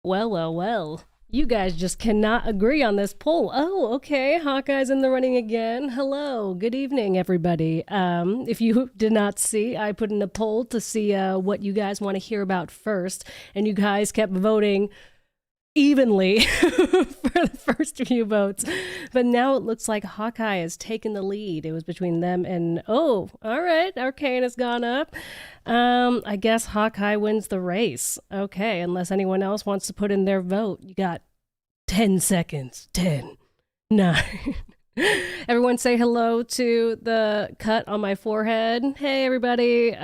Well, well, well. You guys just cannot agree on this poll. Oh, okay. Hawkeye's in the running again. Hello. Good evening, everybody. If you did not see, I put in a poll to see what you guys want to hear about first, and you guys kept voting evenly for the first few votes. But now it looks like Hawkeye has taken the lead. It was between them and, oh, all right, Arcane has gone up. I guess Hawkeye wins the race. Okay, unless anyone else wants to put in their vote. You got 10 seconds. 10, 9. Everyone say hello to the cut on my forehead. Hey, everybody.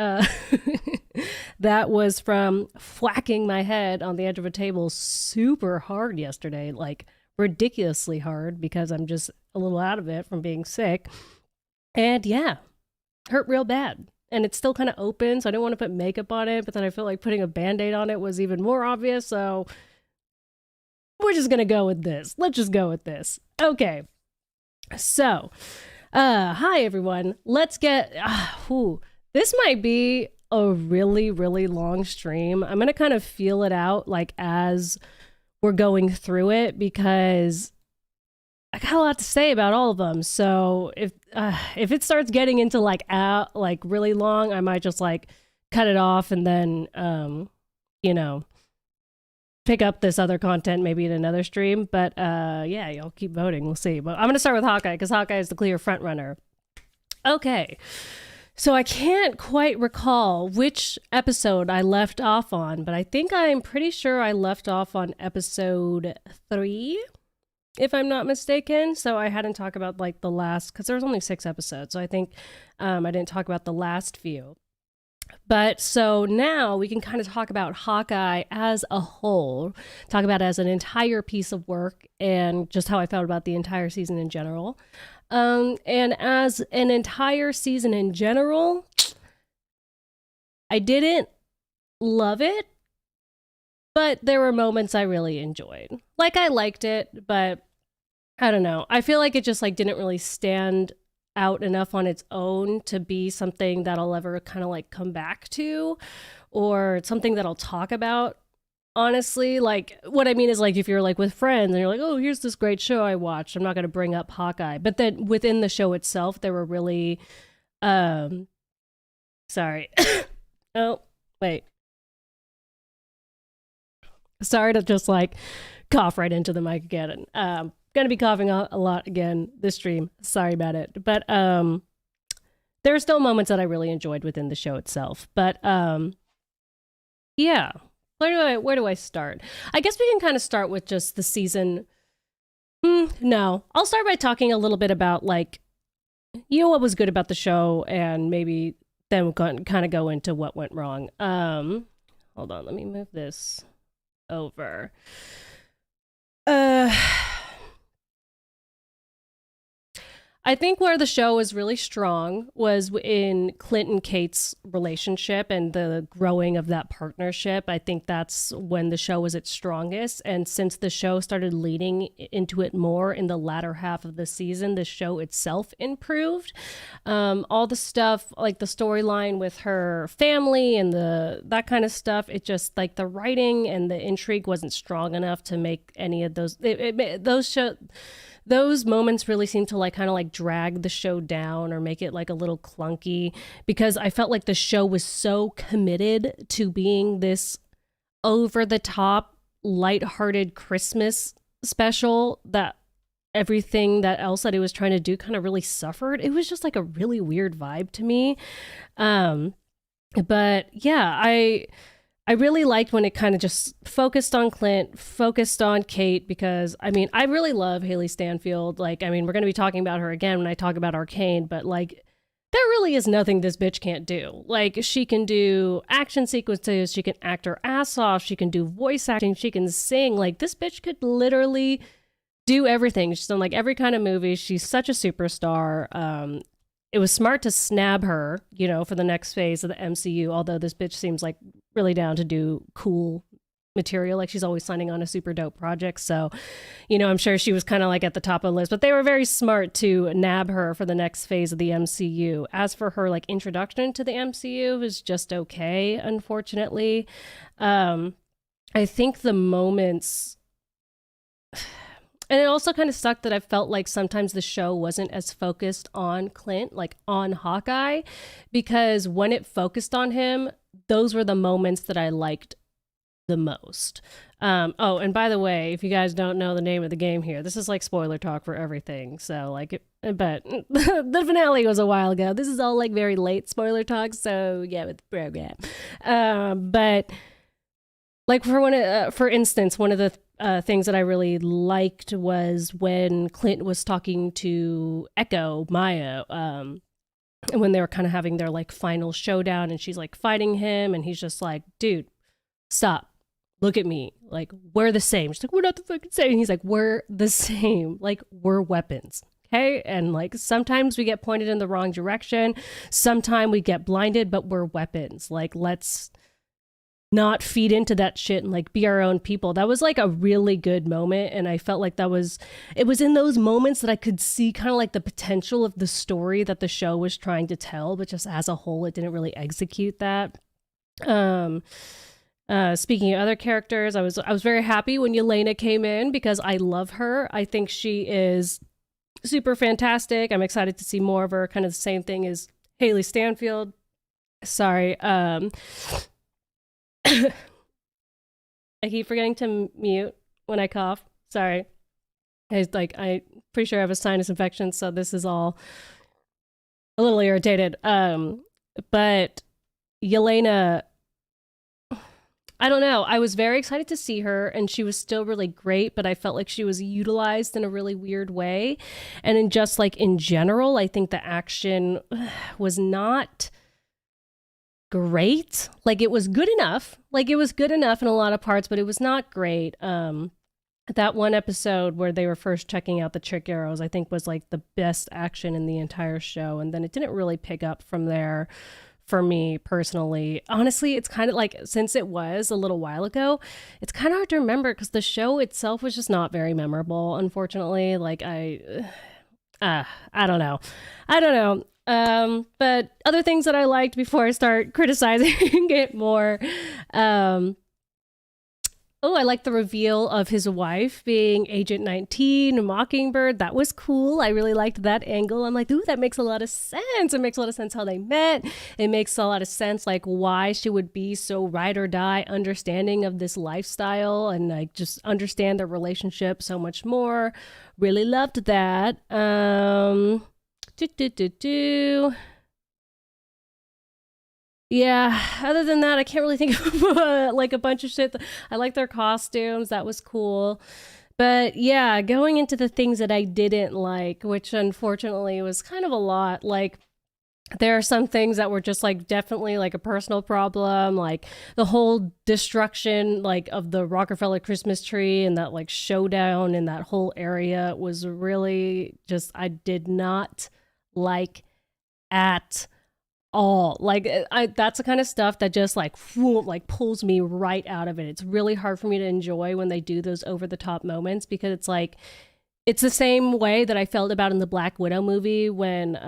That was from whacking my head on the edge of a table super hard yesterday, like ridiculously hard because I'm just a little out of it from being sick. And yeah, hurt real bad. And it's still kind of open, so I don't want to put makeup on it, but then I feel like putting a band-aid on it was even more obvious, so we're just gonna go with this. Let's just go with this. Okay. So, hi everyone. Let's get this might be a really, really long stream. I'm gonna kind of feel it out like as we're going through it because I got a lot to say about all of them. So if it starts getting into like really long, I might just like cut it off and then you know, pick up this other content maybe in another stream. But yeah, y'all keep voting. We'll see. But I'm gonna start with Hawkeye because Hawkeye is the clear front runner. Okay. So I can't quite recall which episode I left off on, but I think I'm pretty sure I left off on episode 3, if I'm not mistaken. So I hadn't talked about like the last, because there was only 6 episodes. So I think I didn't talk about the last few. But so now we can kind of talk about Hawkeye as a whole, talk about it as an entire piece of work and just how I felt about the entire season in general. And as an entire season in general, I didn't love it, but there were moments I really enjoyed. Like I liked it, but I don't know. I feel like it just like didn't really stand out enough on its own to be something that I'll ever kind of like come back to or something that I'll talk about. Honestly, like what I mean is like if you're like with friends and you're like, oh, here's this great show I watched, I'm not going to bring up Hawkeye. But then within the show itself, there were really sorry. Oh, wait. Sorry to just like cough right into the mic again. Gonna be coughing a lot again this stream. Sorry about it. But there are still moments that I really enjoyed within the show itself. But yeah. Where do I start? I guess we can kind of start with just the season. No. I'll start by talking a little bit about like what was good about the show and maybe then we'll kind of go into what went wrong. Hold on, let me move this over. I think where the show was really strong was in Clint and Kate's relationship and the growing of that partnership. I think that's when the show was its strongest. And since the show started leading into it more in the latter half of the season, the show itself improved. All the stuff, like the storyline with her family and that kind of stuff, it just like the writing and the intrigue wasn't strong enough to make any of those. Those moments really seem to like kind of like drag the show down or make it like a little clunky because I felt like the show was so committed to being this over the top, lighthearted Christmas special that everything that else that it was trying to do kind of really suffered. It was just like a really weird vibe to me. But yeah, I really liked when it kind of just focused on Clint, focused on Kate, because I mean, I really love Haley Stanfield. Like, I mean, we're going to be talking about her again when I talk about Arcane, but like, there really is nothing this bitch can't do. Like, she can do action sequences, she can act her ass off, she can do voice acting, she can sing. Like, this bitch could literally do everything. She's done like every kind of movie. She's such a superstar. It was smart to snab her, for the next phase of the MCU, although this bitch seems like really down to do cool material. Like she's always signing on a super dope project. So, I'm sure she was kind of like at the top of the list, but they were very smart to nab her for the next phase of the MCU. As for her like introduction to the MCU, it was just okay, unfortunately. I think the moments, and it also kind of sucked that I felt like sometimes the show wasn't as focused on Clint, like on Hawkeye, because when it focused on him, those were the moments that I liked the most. Oh, and by the way, if you guys don't know the name of the game here, this is like spoiler talk for everything. So like, but the finale was a while ago. This is all like very late spoiler talk. So yeah, with the program. But like for instance, one of the things that I really liked was when Clint was talking to Echo Maya. And when they were kind of having their like final showdown, and she's like fighting him, and he's just like, "Dude, stop. Look at me. Like, we're the same." She's like, "We're not the fucking same." And he's like, "We're the same. Like, we're weapons." Okay. And like, sometimes we get pointed in the wrong direction. Sometimes we get blinded, but we're weapons. Like, let's not feed into that shit and like be our own people. That was like a really good moment. And I felt like it was in those moments that I could see kind of like the potential of the story that the show was trying to tell, but just as a whole, it didn't really execute that. Speaking of other characters, I was very happy when Yelena came in because I love her. I think she is super fantastic. I'm excited to see more of her. Kind of the same thing as Haley Stanfield. Sorry. I keep forgetting to mute when I cough. Sorry. I'm pretty sure I have a sinus infection, so this is all a little irritated. But Yelena, I don't know. I was very excited to see her, and she was still really great, but I felt like she was utilized in a really weird way. And in general, I think the action was not great. Like, it was good enough. Like, it was good enough in a lot of parts, but it was not great. That one episode where they were first checking out the trick arrows, I think was like the best action in the entire show. And then it didn't really pick up from there for me personally. Honestly, it's kind of like, since it was a little while ago, it's kind of hard to remember because the show itself was just not very memorable, unfortunately. Like, I don't know. But other things that I liked before I start criticizing it more. I like the reveal of his wife being Agent 19, Mockingbird. That was cool. I really liked that angle. I'm like, ooh, that makes a lot of sense. It makes a lot of sense how they met. It makes a lot of sense, like, why she would be so ride or die understanding of this lifestyle and like just understand their relationship so much more. Really loved that. Yeah, other than that, I can't really think of like a bunch of shit. I like their costumes. That was cool. But yeah, going into the things that I didn't like, which unfortunately was kind of a lot. Like, there are some things that were just like definitely like a personal problem, like the whole destruction like of the Rockefeller Christmas tree and that like showdown in that whole area was really just, I did not like at all. Like, that's the kind of stuff that just like pulls me right out of it. It's really hard for me to enjoy when they do those over the top moments, because it's like, it's the same way that I felt about in the Black Widow movie when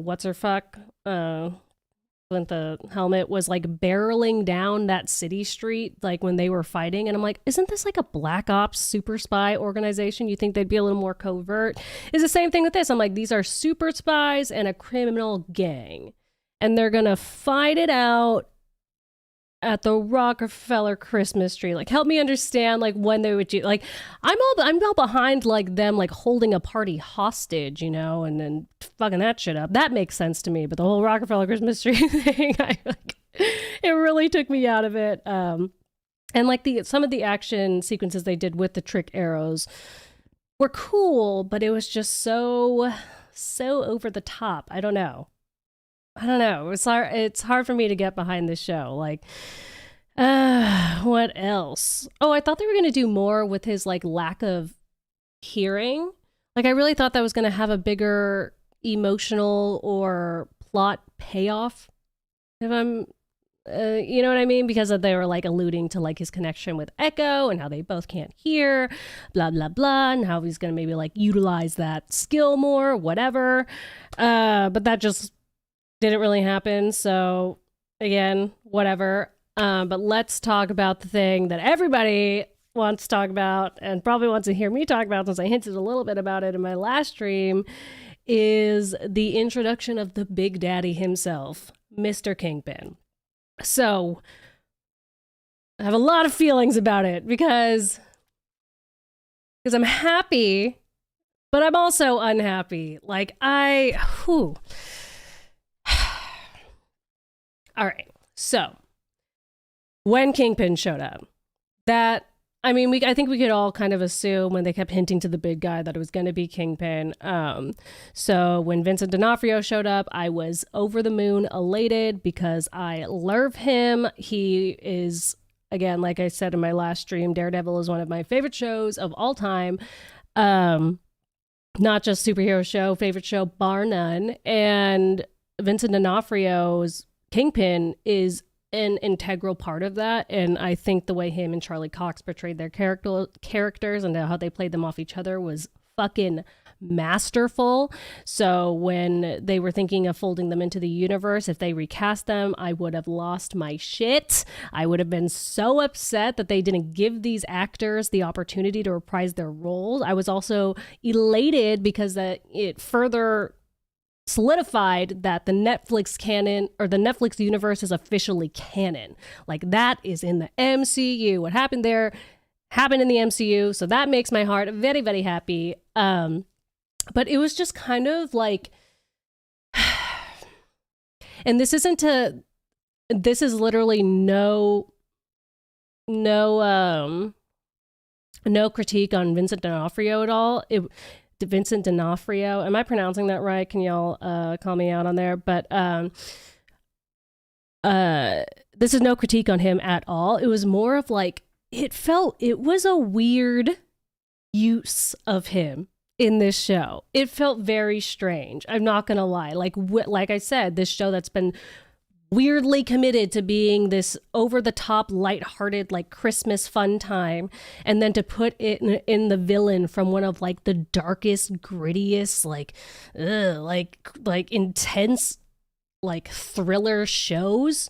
what's her fuck when the helmet was like barreling down that city street, like when they were fighting, and I'm like, isn't this like a black ops super spy organization? You think they'd be a little more covert? It's the same thing with this. I'm like, these are super spies and a criminal gang, and they're gonna fight it out at the Rockefeller Christmas tree. Like, help me understand like when they would do, like, I'm all behind like them like holding a party hostage, and then fucking that shit up. That makes sense to me. But the whole Rockefeller Christmas tree thing, it really took me out of it. And like some of the action sequences they did with the trick arrows were cool, but it was just so over the top. I don't know. It's hard for me to get behind this show. Like, what else? Oh, I thought they were going to do more with his like lack of hearing. Like, I really thought that was going to have a bigger emotional or plot payoff. If I'm, you know what I mean? Because they were like alluding to like his connection with Echo and how they both can't hear, blah, blah, blah, and how he's going to maybe like utilize that skill more, whatever. But that just didn't really happen. So again, whatever. But let's talk about the thing that everybody wants to talk about and probably wants to hear me talk about, since I hinted a little bit about it in my last stream, is the introduction of the Big Daddy himself, Mr. Kingpin. So I have a lot of feelings about it because I'm happy, but I'm also unhappy. Like, all right. So when Kingpin showed up, I think we could all kind of assume when they kept hinting to the big guy that it was going to be Kingpin. So when Vincent D'Onofrio showed up, I was over the moon elated because I love him. He is, again, like I said in my last stream, Daredevil is one of my favorite shows of all time. Not just superhero show, favorite show, bar none. And Vincent D'Onofrio's Kingpin is an integral part of that, and I think the way him and Charlie Cox portrayed their characters and how they played them off each other was fucking masterful. So when they were thinking of folding them into the universe, if they recast them, I would have lost my shit. I would have been so upset that they didn't give these actors the opportunity to reprise their roles. I was also elated because that it further solidified that the Netflix canon, or the Netflix universe, is officially canon. Like, that is in the MCU. What happened there happened in the MCU, so that makes my heart very, very happy. But it was just kind of like, and this is literally no critique on Vincent D'Onofrio at all. Vincent D'Onofrio. Am I pronouncing that right? Can y'all call me out on there? But this is no critique on him at all. It was more of like, it was a weird use of him in this show. It felt very strange. I'm not gonna lie. Like I said, this show that's been weirdly committed to being this over-the-top, lighthearted, like Christmas fun time, and then to put it in the villain from one of like the darkest, grittiest, like intense, like thriller shows,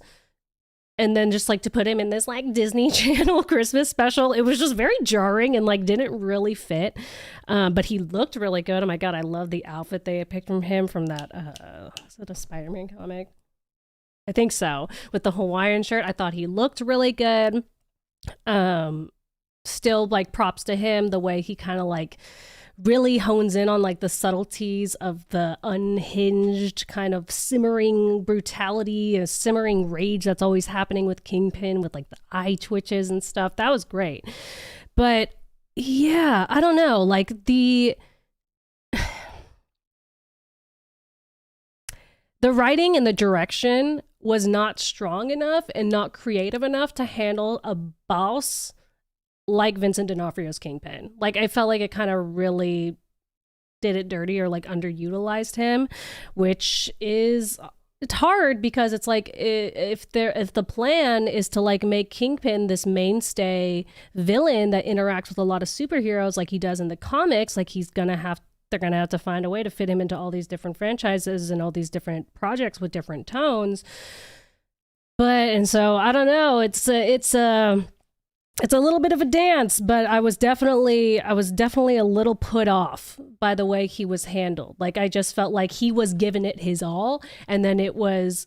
and then just like to put him in this like Disney Channel Christmas special. It was just very jarring and like didn't really fit. But he looked really good. Oh my god, I love the outfit they picked from him from that. Is it a Spider-Man comic? I think so. With the Hawaiian shirt, I thought he looked really good. Still, like, props to him, the way he kind of like really hones in on like the subtleties of the unhinged kind of simmering brutality and simmering rage that's always happening with Kingpin, with like the eye twitches and stuff. That was great. But yeah, I don't know, like the writing and the direction was not strong enough and not creative enough to handle a boss like Vincent D'Onofrio's Kingpin. Like, I felt like it kind of really did it dirty or like underutilized him, which is, it's hard because it's like, if the plan is to like make Kingpin this mainstay villain that interacts with a lot of superheroes like he does in the comics, like they're gonna have to find a way to fit him into all these different franchises and all these different projects with different tones. And so I don't know. It's a little bit of a dance, but I was definitely a little put off by the way he was handled. Like, I just felt like he was giving it his all, and then it was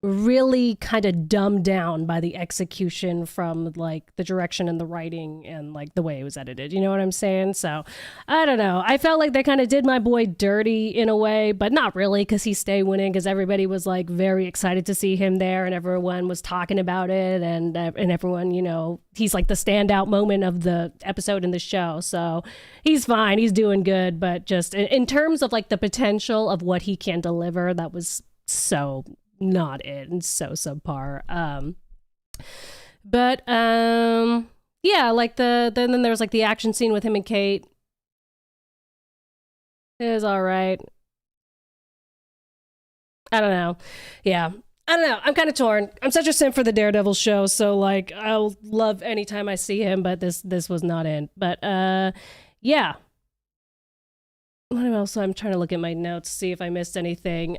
really kind of dumbed down by the execution from like the direction and the writing and like the way it was edited. You know what I'm saying? So I don't know. I felt like they kind of did my boy dirty in a way, but not really, because he stayed winning, because everybody was like very excited to see him there and everyone was talking about it, and everyone, you know, he's like the standout moment of the episode in the show. So he's fine. He's doing good. But just in terms of like the potential of what he can deliver, that was so not it, and so subpar. Yeah, like then there's like the action scene with him and Kate. It was all right. I don't know. Yeah, I don't know. I'm kind of torn. I'm such a simp for the Daredevil show, so like I'll love anytime I see him, but this was not in. But yeah. What else? I'm trying to look at my notes, see if I missed anything.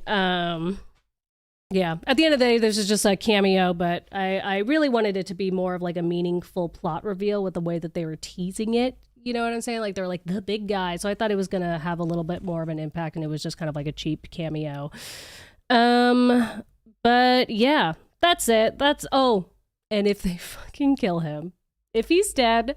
Yeah. At the end of the day, this is just a cameo, but I really wanted it to be more of like a meaningful plot reveal with the way that they were teasing it. You know what I'm saying? Like they're like the big guy. So I thought it was gonna have a little bit more of an impact, and it was just kind of like a cheap cameo. But yeah, that's it. And if they fucking kill him, if he's dead,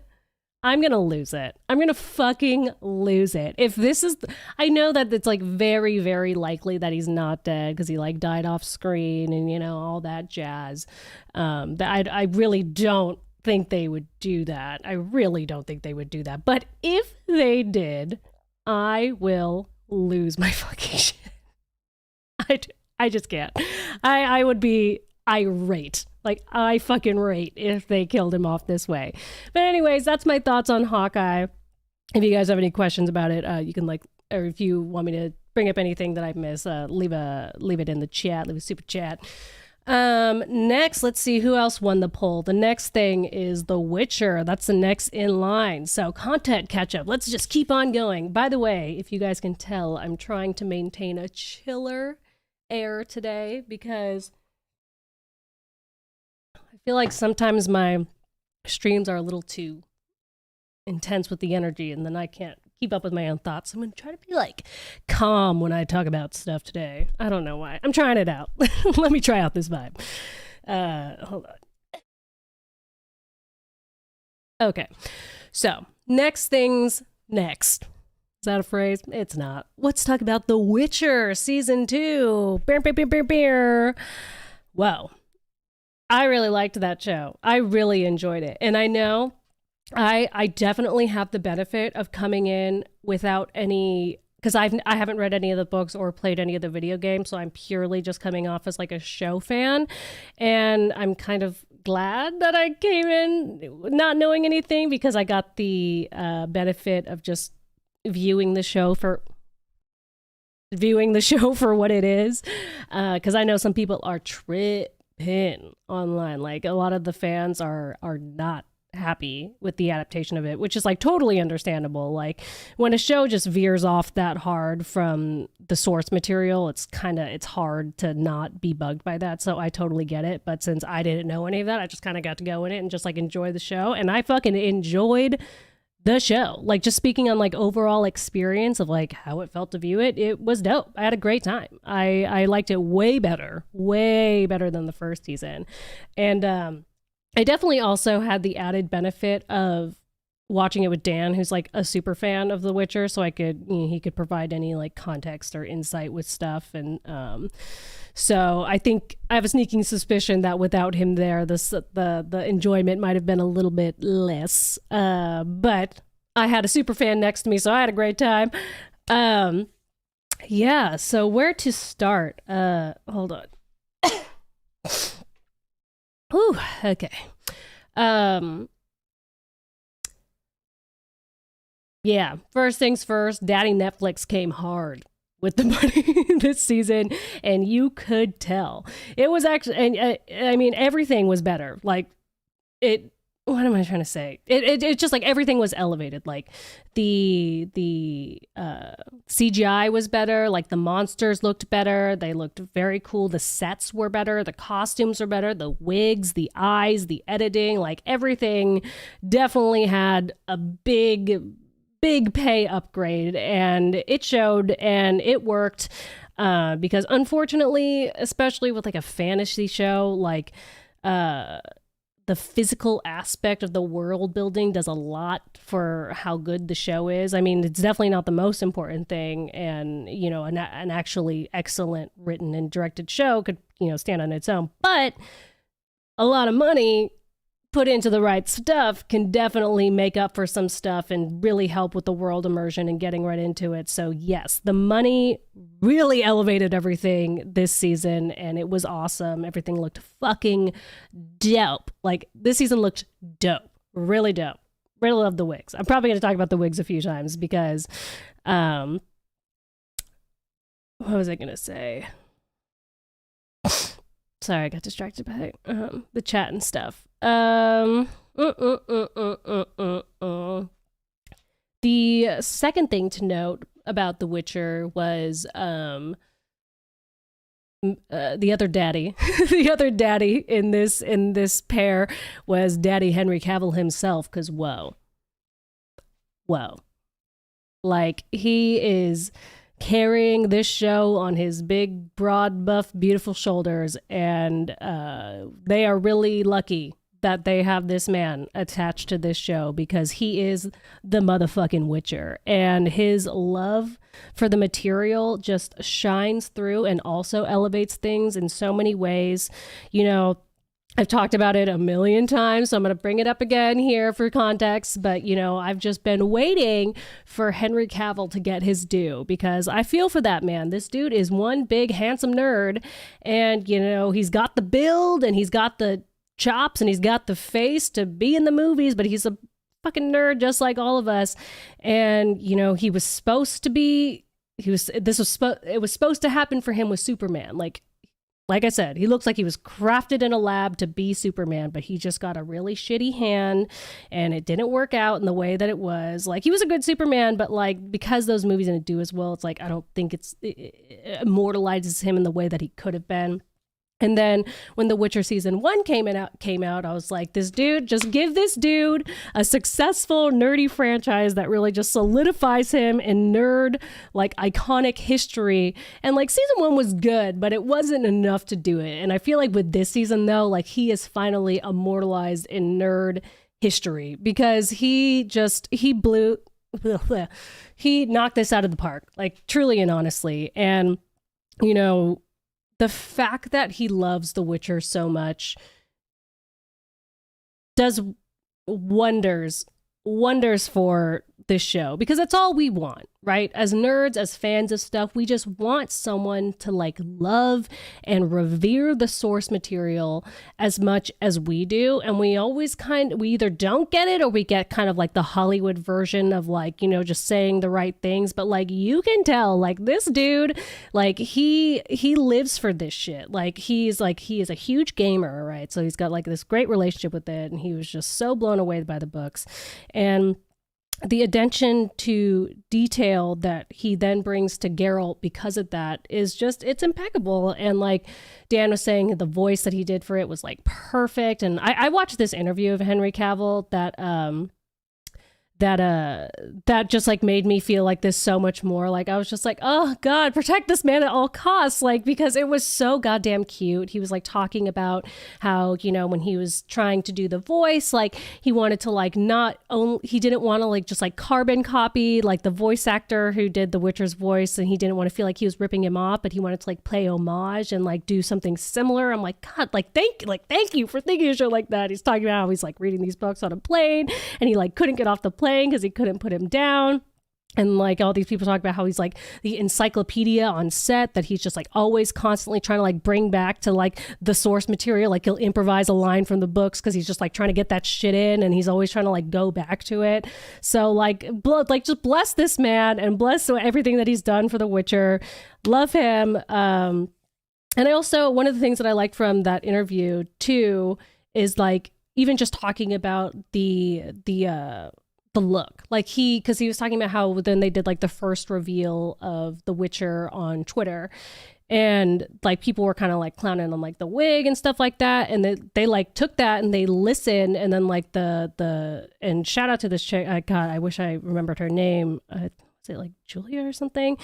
I'm gonna lose it. I'm gonna fucking lose it. If this is, I know that it's like very, very likely that he's not dead because he like died off screen and you know all that jazz. That I really don't think they would do that. I really don't think they would do that. But if they did, I will lose my fucking shit. I just can't. I would be irate. Like, I fucking rate if they killed him off this way. But anyways, that's my thoughts on Hawkeye. If you guys have any questions about it, you can or if you want me to bring up anything that I've missed, leave it in the chat, leave a super chat. Next, let's see who else won the poll. The next thing is The Witcher. That's the next in line. So content catch up. Let's just keep on going. By the way, if you guys can tell, I'm trying to maintain a chiller air today because I feel like sometimes my streams are a little too intense with the energy and then I can't keep up with my own thoughts. I'm going to try to be like calm when I talk about stuff today. I don't know why. I'm trying it out. Let me try out this vibe. Hold on. Okay. So, next things next. Is that a phrase? It's not. Let's talk about The Witcher Season 2. Whoa. I really liked that show. I really enjoyed it. And I know I definitely have the benefit of coming in without any, because I haven't read any of the books or played any of the video games, so I'm purely just coming off as like a show fan. And I'm kind of glad that I came in not knowing anything because I got the benefit of just viewing the show for what it is. Because I know some people are tripping online. Like a lot of the fans are not happy with the adaptation of it, which is like totally understandable. Like when a show just veers off that hard from the source material, it's hard to not be bugged by that. So I totally get it. But since I didn't know any of that, I just kind of got to go in it and just like enjoy the show. And I fucking enjoyed the show. Like just speaking on like overall experience of like how it felt to view it, it was dope. I had a great time. I liked it way better than the first season. And I definitely also had the added benefit of watching it with Dan, who's like a super fan of The Witcher, so he could provide any like context or insight with stuff. And so I think I have a sneaking suspicion that without him there, the enjoyment might have been a little bit less. But I had a super fan next to me, so I had a great time. Yeah, so where to start? Hold on. Ooh, okay. Yeah, first things first, Daddy Netflix came hard with the money this season, and you could tell. It was actually, and I mean, everything was better. Like, what am I trying to say? It's just like everything was elevated. Like the CGI was better. Like the monsters looked better. They looked very cool. The sets were better. The costumes were better. The wigs, the eyes, the editing, like everything definitely had a big pay upgrade, and it showed and it worked. Because unfortunately, especially with like a fantasy show, like the physical aspect of the world building does a lot for how good the show is. I mean, it's definitely not the most important thing. And, you know, an actually excellent written and directed show could, you know, stand on its own. But a lot of money put into the right stuff can definitely make up for some stuff and really help with the world immersion and getting right into it. So yes, the money really elevated everything this season, and it was awesome. Everything looked fucking dope. Like this season looked dope, really dope. Really love the wigs. I'm probably going to talk about the wigs a few times because, what was I going to say? Sorry, I got distracted by the chat and stuff. The second thing to note about The Witcher was the other daddy, the other daddy in this pair was Daddy Henry Cavill himself. Because whoa, like he is carrying this show on his big, broad, buff, beautiful shoulders, and they are really lucky that they have this man attached to this show, because he is the motherfucking Witcher, and his love for the material just shines through and also elevates things in so many ways. You know, I've talked about it a million times, so I'm going to bring it up again here for context. But, you know, I've just been waiting for Henry Cavill to get his due, because I feel for that man. This dude is one big, handsome nerd. And, you know, he's got the build and he's got the chops and he's got the face to be in the movies, but he's a fucking nerd just like all of us. And, you know, it was supposed to happen for him with Superman. Like I said, he looks like he was crafted in a lab to be Superman, but he just got a really shitty hand and it didn't work out in the way that it was. Like, he was a good Superman, but like, because those movies didn't do as well, it's like, I don't think it immortalizes him in the way that he could have been. And then when The Witcher season 1 came out, I was like, just give this dude a successful nerdy franchise that really just solidifies him in nerd, like, iconic history. And like, season 1 was good, but it wasn't enough to do it. And I feel like with this season though, like, he is finally immortalized in nerd history, because he knocked this out of the park, like, truly and honestly. And, you know, the fact that he loves The Witcher so much does wonders for this show, because that's all we want, right? As nerds, as fans of stuff, we just want someone to like love and revere the source material as much as we do. And we always we either don't get it, or we get kind of like the Hollywood version of like, you know, just saying the right things. But like, you can tell, like, this dude, like, he lives for this shit. Like, he is a huge gamer, right? So he's got like this great relationship with it, and he was just so blown away by the books. And the attention to detail that he then brings to Geralt because of that is just, it's impeccable. And like Dan was saying, the voice that he did for it was like perfect. And I watched this interview of Henry Cavill that just like made me feel like this so much more. Like, I was just like, oh God, protect this man at all costs. Like, because it was so goddamn cute. He was like talking about how, you know, when he was trying to do the voice, like, he wanted to like he didn't want to like just like carbon copy like the voice actor who did the Witcher's voice, and he didn't want to feel like he was ripping him off, but he wanted to like play homage and like do something similar. I'm like, God, thank you for thinking of shit like that. He's talking about how he's like reading these books on a plane, and he like couldn't get off the plane because he couldn't put him down. And like, all these people talk about how he's like the encyclopedia on set, that he's just like always constantly trying to like bring back to like the source material. Like, he'll improvise a line from the books because he's just like trying to get that shit in, and he's always trying to like go back to it. So like just bless this man and bless everything that he's done for The Witcher. Love him. And I also, one of the things that I liked from that interview too is like, even just talking about the look, like, because he was talking about how then they did like the first reveal of The Witcher on Twitter, and like people were kind of like clowning on like the wig and stuff like that, and they like took that and they listened, and then like and shout out to this chick, God, I wish I remembered her name, is it like Julia or something,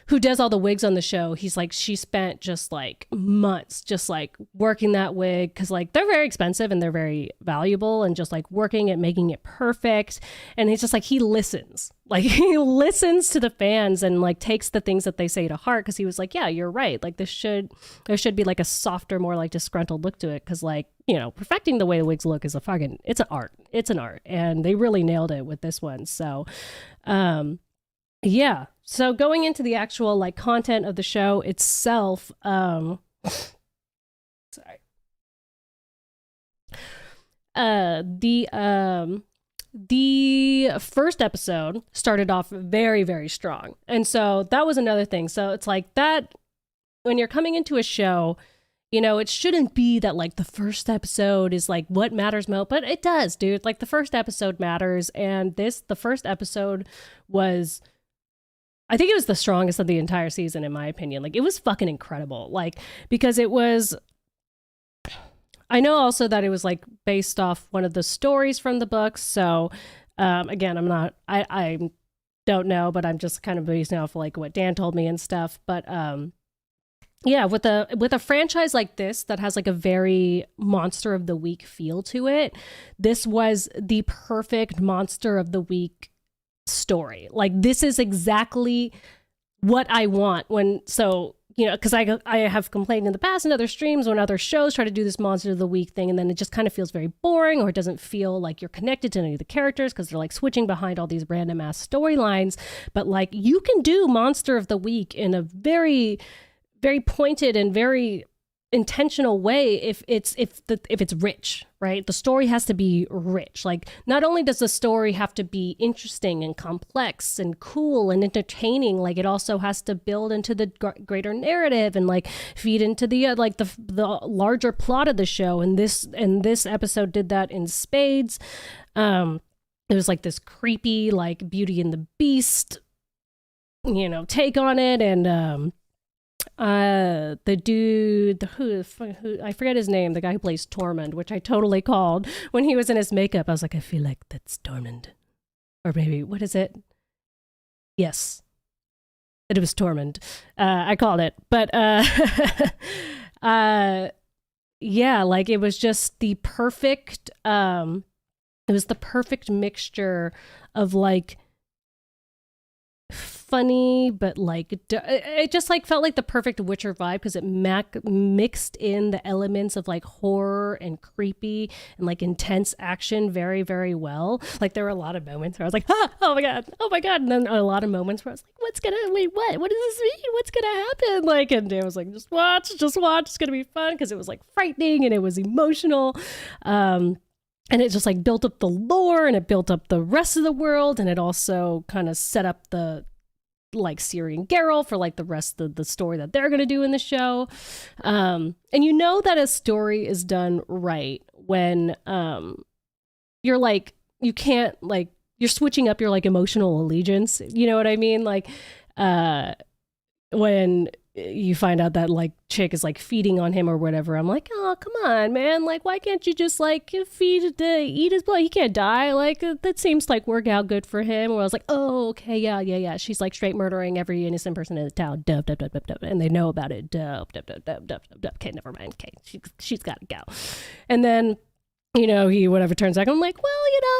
who does all the wigs on the show. He's like, she spent just like months just like working that wig, because like they're very expensive and they're very valuable, and just like working at making it perfect. And it's just like, he listens to the fans and like takes the things that they say to heart, because he was like, yeah, you're right, like there should be like a softer, more like disgruntled look to it, because like, you know, perfecting the way the wigs look is it's an art, and they really nailed it with this one. So yeah. So going into the actual like content of the show itself, sorry. The first episode started off very, very strong. And so that was another thing. So it's like that, when you're coming into a show, you know, it shouldn't be that like the first episode is like what matters most, but it does, dude. Like, the first episode matters. And the first episode was I think it was the strongest of the entire season, in my opinion. Like, it was fucking incredible. Like, because it was, I know also that it was like based off one of the stories from the books. So, again, I don't know, but I'm just kind of basing off like what Dan told me and stuff. But, yeah, with a franchise like this that has like a very Monster of the Week feel to it, this was the perfect Monster of the Week story. Like, this is exactly what I want because I have complained in the past in other streams when other shows try to do this Monster of the Week thing, and then it just kind of feels very boring, or it doesn't feel like you're connected to any of the characters because they're like switching behind all these random ass storylines. But like, you can do Monster of the Week in a very, very pointed and very intentional way if it's rich, right? The story has to be rich. Like, not only does the story have to be interesting and complex and cool and entertaining, like, it also has to build into the greater narrative and like feed into the like the larger plot of the show. And this episode did that in spades. It was like this creepy like Beauty and the Beast, take on it. And the dude who I forget his name, the guy who plays Tormund, which I totally called when he was in his makeup. I was like, I feel like that's Tormund, or maybe what is it? Yes, it was Tormund. I called it, but yeah, like, it was just the perfect it was the perfect mixture of like funny, but like it just like felt like the perfect Witcher vibe, because it mixed in the elements of like horror and creepy and like intense action very, very well. Like, there were a lot of moments where I was like, oh my god, and then a lot of moments where I was like, what does this mean, what's gonna happen? Like, and Dan was like, just watch, it's gonna be fun, because it was like frightening and it was emotional. And it just like built up the lore, and it built up the rest of the world, and it also kind of set up the like Ciri and Geralt for like the rest of the story that they're going to do in the show. And that a story is done right when you're like, you can't like, you're switching up your like emotional allegiance. You know what I mean? Like, when you find out that like chick is like feeding on him or whatever, I'm like, oh, come on, man. Like, why can't you just like eat his blood? He can't die. Like, that seems like work out good for him. Where I was like, oh, okay, yeah. She's like straight murdering every innocent person in the town. Dub. And they know about it. Dub. Okay, never mind. Okay, she's got to go. And then, he whatever turns back. I'm like, well,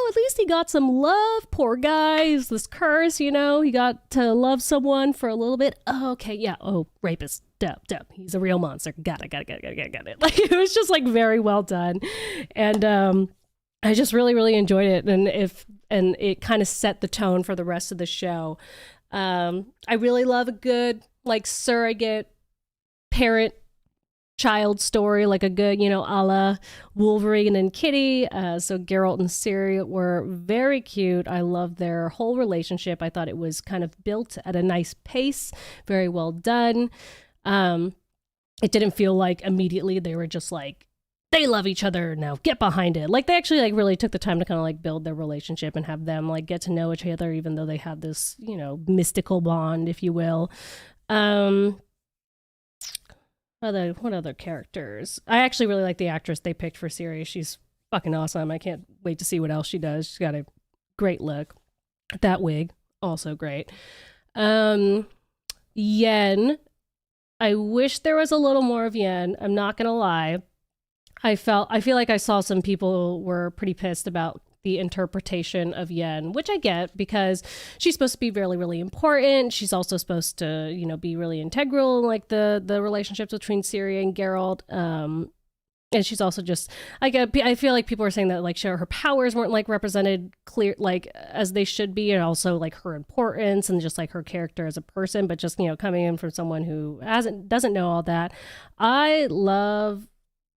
at least he got some love. Poor guy. He's this curse, he got to love someone for a little bit. Oh, okay, yeah. Oh, rapist. Dub. He's a real monster. Got it. Like, it was just like very well done. And I just really, really enjoyed it. And it kind of set the tone for the rest of the show. I really love a good like surrogate parent child story, like a good, a la Wolverine and Kitty. So Geralt and Ciri were very cute. I loved their whole relationship. I thought it was kind of built at a nice pace, very well done. It didn't feel like immediately they were just like, they love each other now, get behind it. Like, they actually like really took the time to kind of like build their relationship and have them like get to know each other, even though they had this, mystical bond, if you will. What other characters? I actually really like the actress they picked for Ciri. She's fucking awesome. I can't wait to see what else she does. She's got a great look. That wig, also great. Yen. I wish there was a little more of Yen. I'm not gonna lie. I feel like I saw some people were pretty pissed about the interpretation of Yen, which I get, because she's supposed to be really, really important. She's also supposed to, be really integral in like the relationships between Ciri and Geralt. And she's also just like, I feel like people are saying that like her powers weren't like represented clear, like as they should be. And also like her importance and just like her character as a person, but just, coming in from someone who doesn't know all that. I love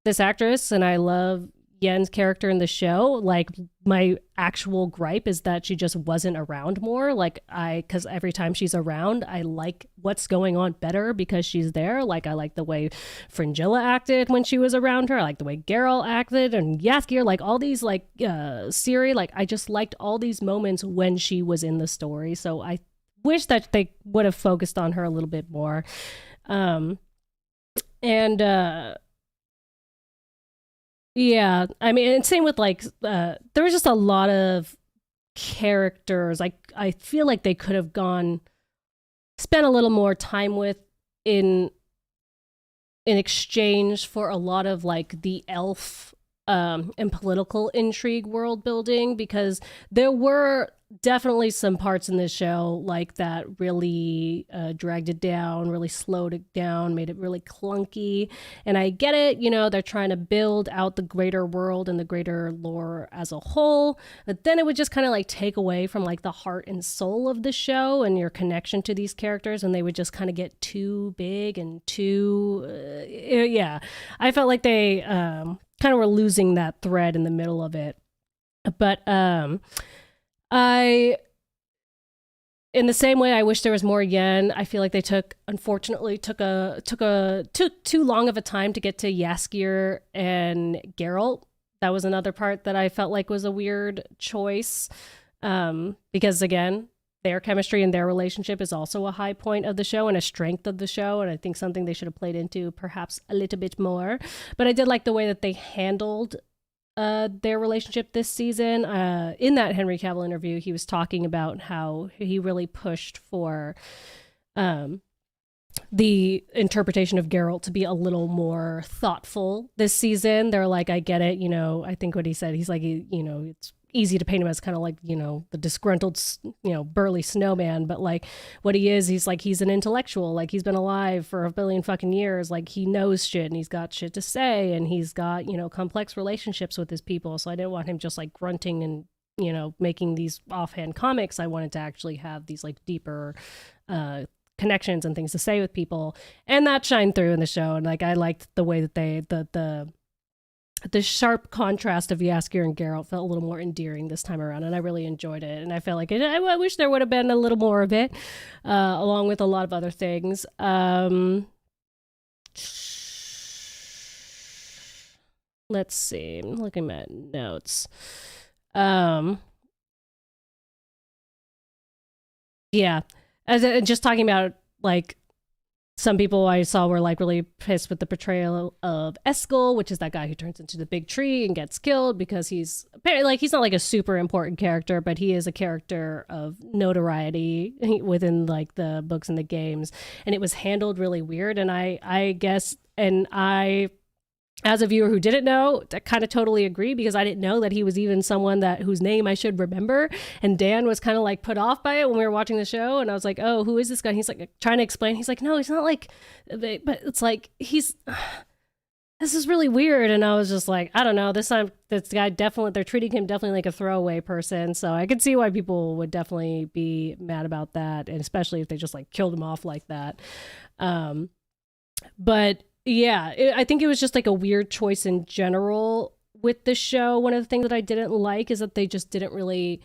this actress and I love Yen's character in the show. Like, my actual gripe is that she just wasn't around more. Like, because every time she's around, I like what's going on better because she's there. Like, I like the way Fringilla acted when she was around her. I like the way Geralt acted and Yathgir, like all these like Ciri, like I just liked all these moments when she was in the story. So I wish that they would have focused on her a little bit more. And yeah, I mean, and same with like there was just a lot of characters I feel like they could have spent a little more time with in exchange for a lot of like the elf and political intrigue world building, because there were definitely some parts in this show like that really dragged it down, really slowed it down, made it really clunky. And I get it, you know, they're trying to build out the greater world and the greater lore as a whole, but then it would just kind of like take away from like the heart and soul of the show and your connection to these characters, and they would just kind of get too big and too yeah, I felt like they kind of were losing that thread in the middle of it. But I, in the same way, I wish there was more Yen. I feel like they unfortunately took too long of a time to get to Jaskier and Geralt. That was another part that I felt like was a weird choice, because again, their chemistry and their relationship is also a high point of the show and a strength of the show, and I think something they should have played into perhaps a little bit more. But I did like the way that they handled their relationship this season. In that Henry Cavill interview, he was talking about how he really pushed for the interpretation of Geralt to be a little more thoughtful this season. They're like, I get it, you know, I think what he said, he's like, you know, it's easy to paint him as kind of like, you know, the disgruntled, you know, burly snowman, but like what he is, he's like, he's an intellectual, like he's been alive for a billion fucking years, like he knows shit and he's got shit to say and he's got, you know, complex relationships with his people. So I didn't want him just like grunting and, you know, making these offhand comics. I wanted to actually have these like deeper connections and things to say with people, and that shined through in the show. And like I liked the way that they the sharp contrast of Jaskier and Geralt felt a little more endearing this time around, and I really enjoyed it. And I felt like I wish there would have been a little more of it, along with a lot of other things. Let's see. I'm looking at notes. Yeah, just talking about like some people I saw were like really pissed with the portrayal of Eskel, which is that guy who turns into the big tree and gets killed because he's apparently like he's not like a super important character, but he is a character of notoriety within like the books and the games, and it was handled really weird. And I guess, and I, as a viewer who didn't know, I kind of totally agree, because I didn't know that he was even someone whose name I should remember. And Dan was kind of like put off by it when we were watching the show. And I was like, oh, who is this guy? And he's like trying to explain. He's like, no, he's not like, but it's like, this is really weird. And I was just like, I don't know, this guy definitely, they're treating him definitely like a throwaway person. So I could see why people would definitely be mad about that. And especially if they just like killed him off like that. But yeah, I think it was just like a weird choice in general with the show. One of the things that I didn't like is that they just didn't really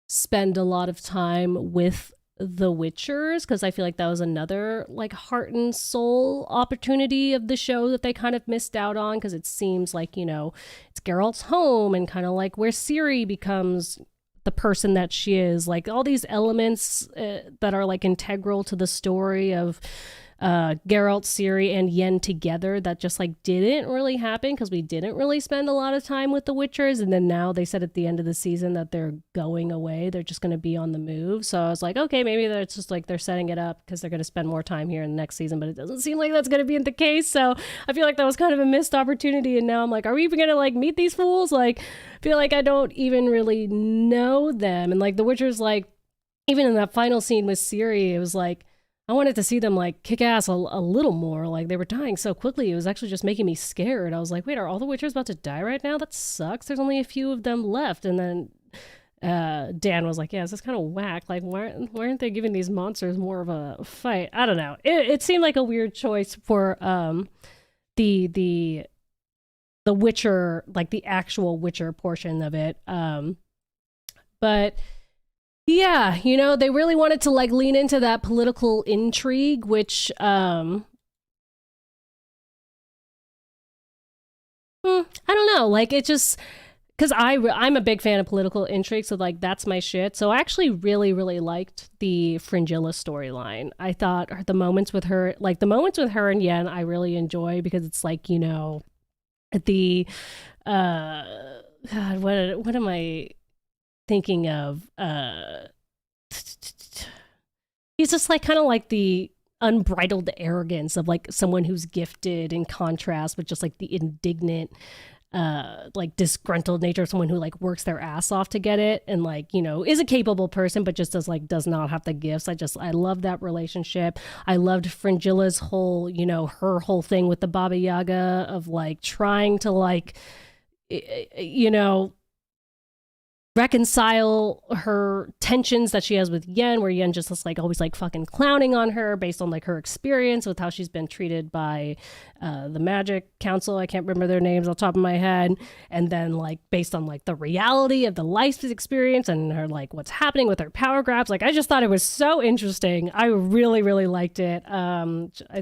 spend a lot of time with the Witchers, because I feel like that was another like heart and soul opportunity of the show that they kind of missed out on, because it seems like, you know, it's Geralt's home and kind of like where Ciri becomes the person that she is, like all these elements that are like integral to the story of Geralt, Ciri, and Yen together that just like didn't really happen, because we didn't really spend a lot of time with the Witchers. And then now they said at the end of the season that they're going away, they're just going to be on the move. So I was like, okay, maybe it's just like they're setting it up because they're going to spend more time here in the next season, but it doesn't seem like that's going to be the case. So I feel like that was kind of a missed opportunity, and now I'm like, are we even going to like meet these fools? Like, I feel like I don't even really know them. And like the Witchers, like even in that final scene with Ciri, it was like I wanted to see them like kick ass a little more. Like they were dying so quickly, it was actually just making me scared. I was like, wait, are all the Witchers about to die right now? That sucks. There's only a few of them left. And then Dan was like, yeah, this is kind of whack. Like why aren't they giving these monsters more of a fight? I don't know. It seemed like a weird choice for the Witcher, like the actual Witcher portion of it. But yeah, you know, they really wanted to like lean into that political intrigue, which I don't know, like it just because I'm a big fan of political intrigue, so like that's my shit. So I actually really really liked the Fringilla storyline. I thought the moments with her, like the moments with her and Yen, I really enjoy because it's like, you know, the God, what am I thinking of? He's just like kind of like the unbridled arrogance of like someone who's gifted, in contrast with just like the indignant like disgruntled nature of someone who like works their ass off to get it, and like, you know, is a capable person but just does not have the gifts. I love that relationship. I loved Fringilla's whole, you know, her whole thing with the Baba Yaga of like trying to like, you know, reconcile her tensions that she has with Yen, where Yen just is like always like fucking clowning on her based on like her experience with how she's been treated by the Magic Council. I can't remember their names off the top of my head. And then like based on like the reality of the life experience and her like what's happening with her power grabs. Like I just thought it was so interesting. I really, really liked it.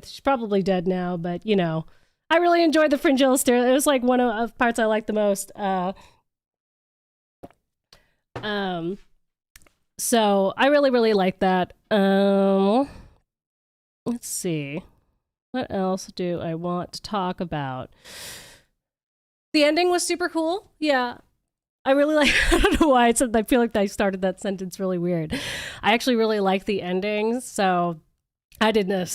She's probably dead now, but you know, I really enjoyed the Fringilla story. It was like one of the parts I liked the most. So I really, really like that. Let's see. What else do I want to talk about? The ending was super cool. Yeah. I really like, I don't know why I feel like I started that sentence really weird. I actually really like the ending. So I didn't know,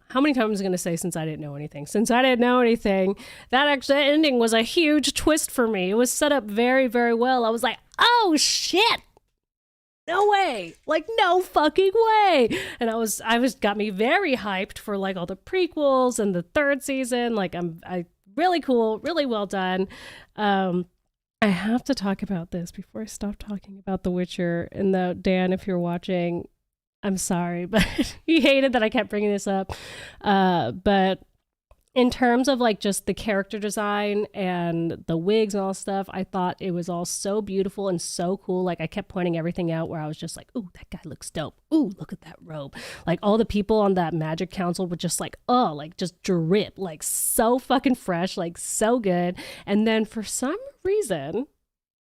how many times am I going to say since I didn't know anything? Since I didn't know anything, that ending was a huge twist for me. It was set up very, very well. I was like, oh shit, no way, like no fucking way. And got me very hyped for like all the prequels and the third season. Like I really cool, really well done. I have to talk about this before I stop talking about The Witcher. And though, Dan, if you're watching, I'm sorry, but he hated that I kept bringing this up. But in terms of like just the character design and the wigs and all stuff, I thought it was all so beautiful and so cool. Like I kept pointing everything out where I was just like, ooh, that guy looks dope. Ooh, look at that robe. Like all the people on that Magic Council were just like, oh, like just drip, like so fucking fresh, like so good. And then for some reason,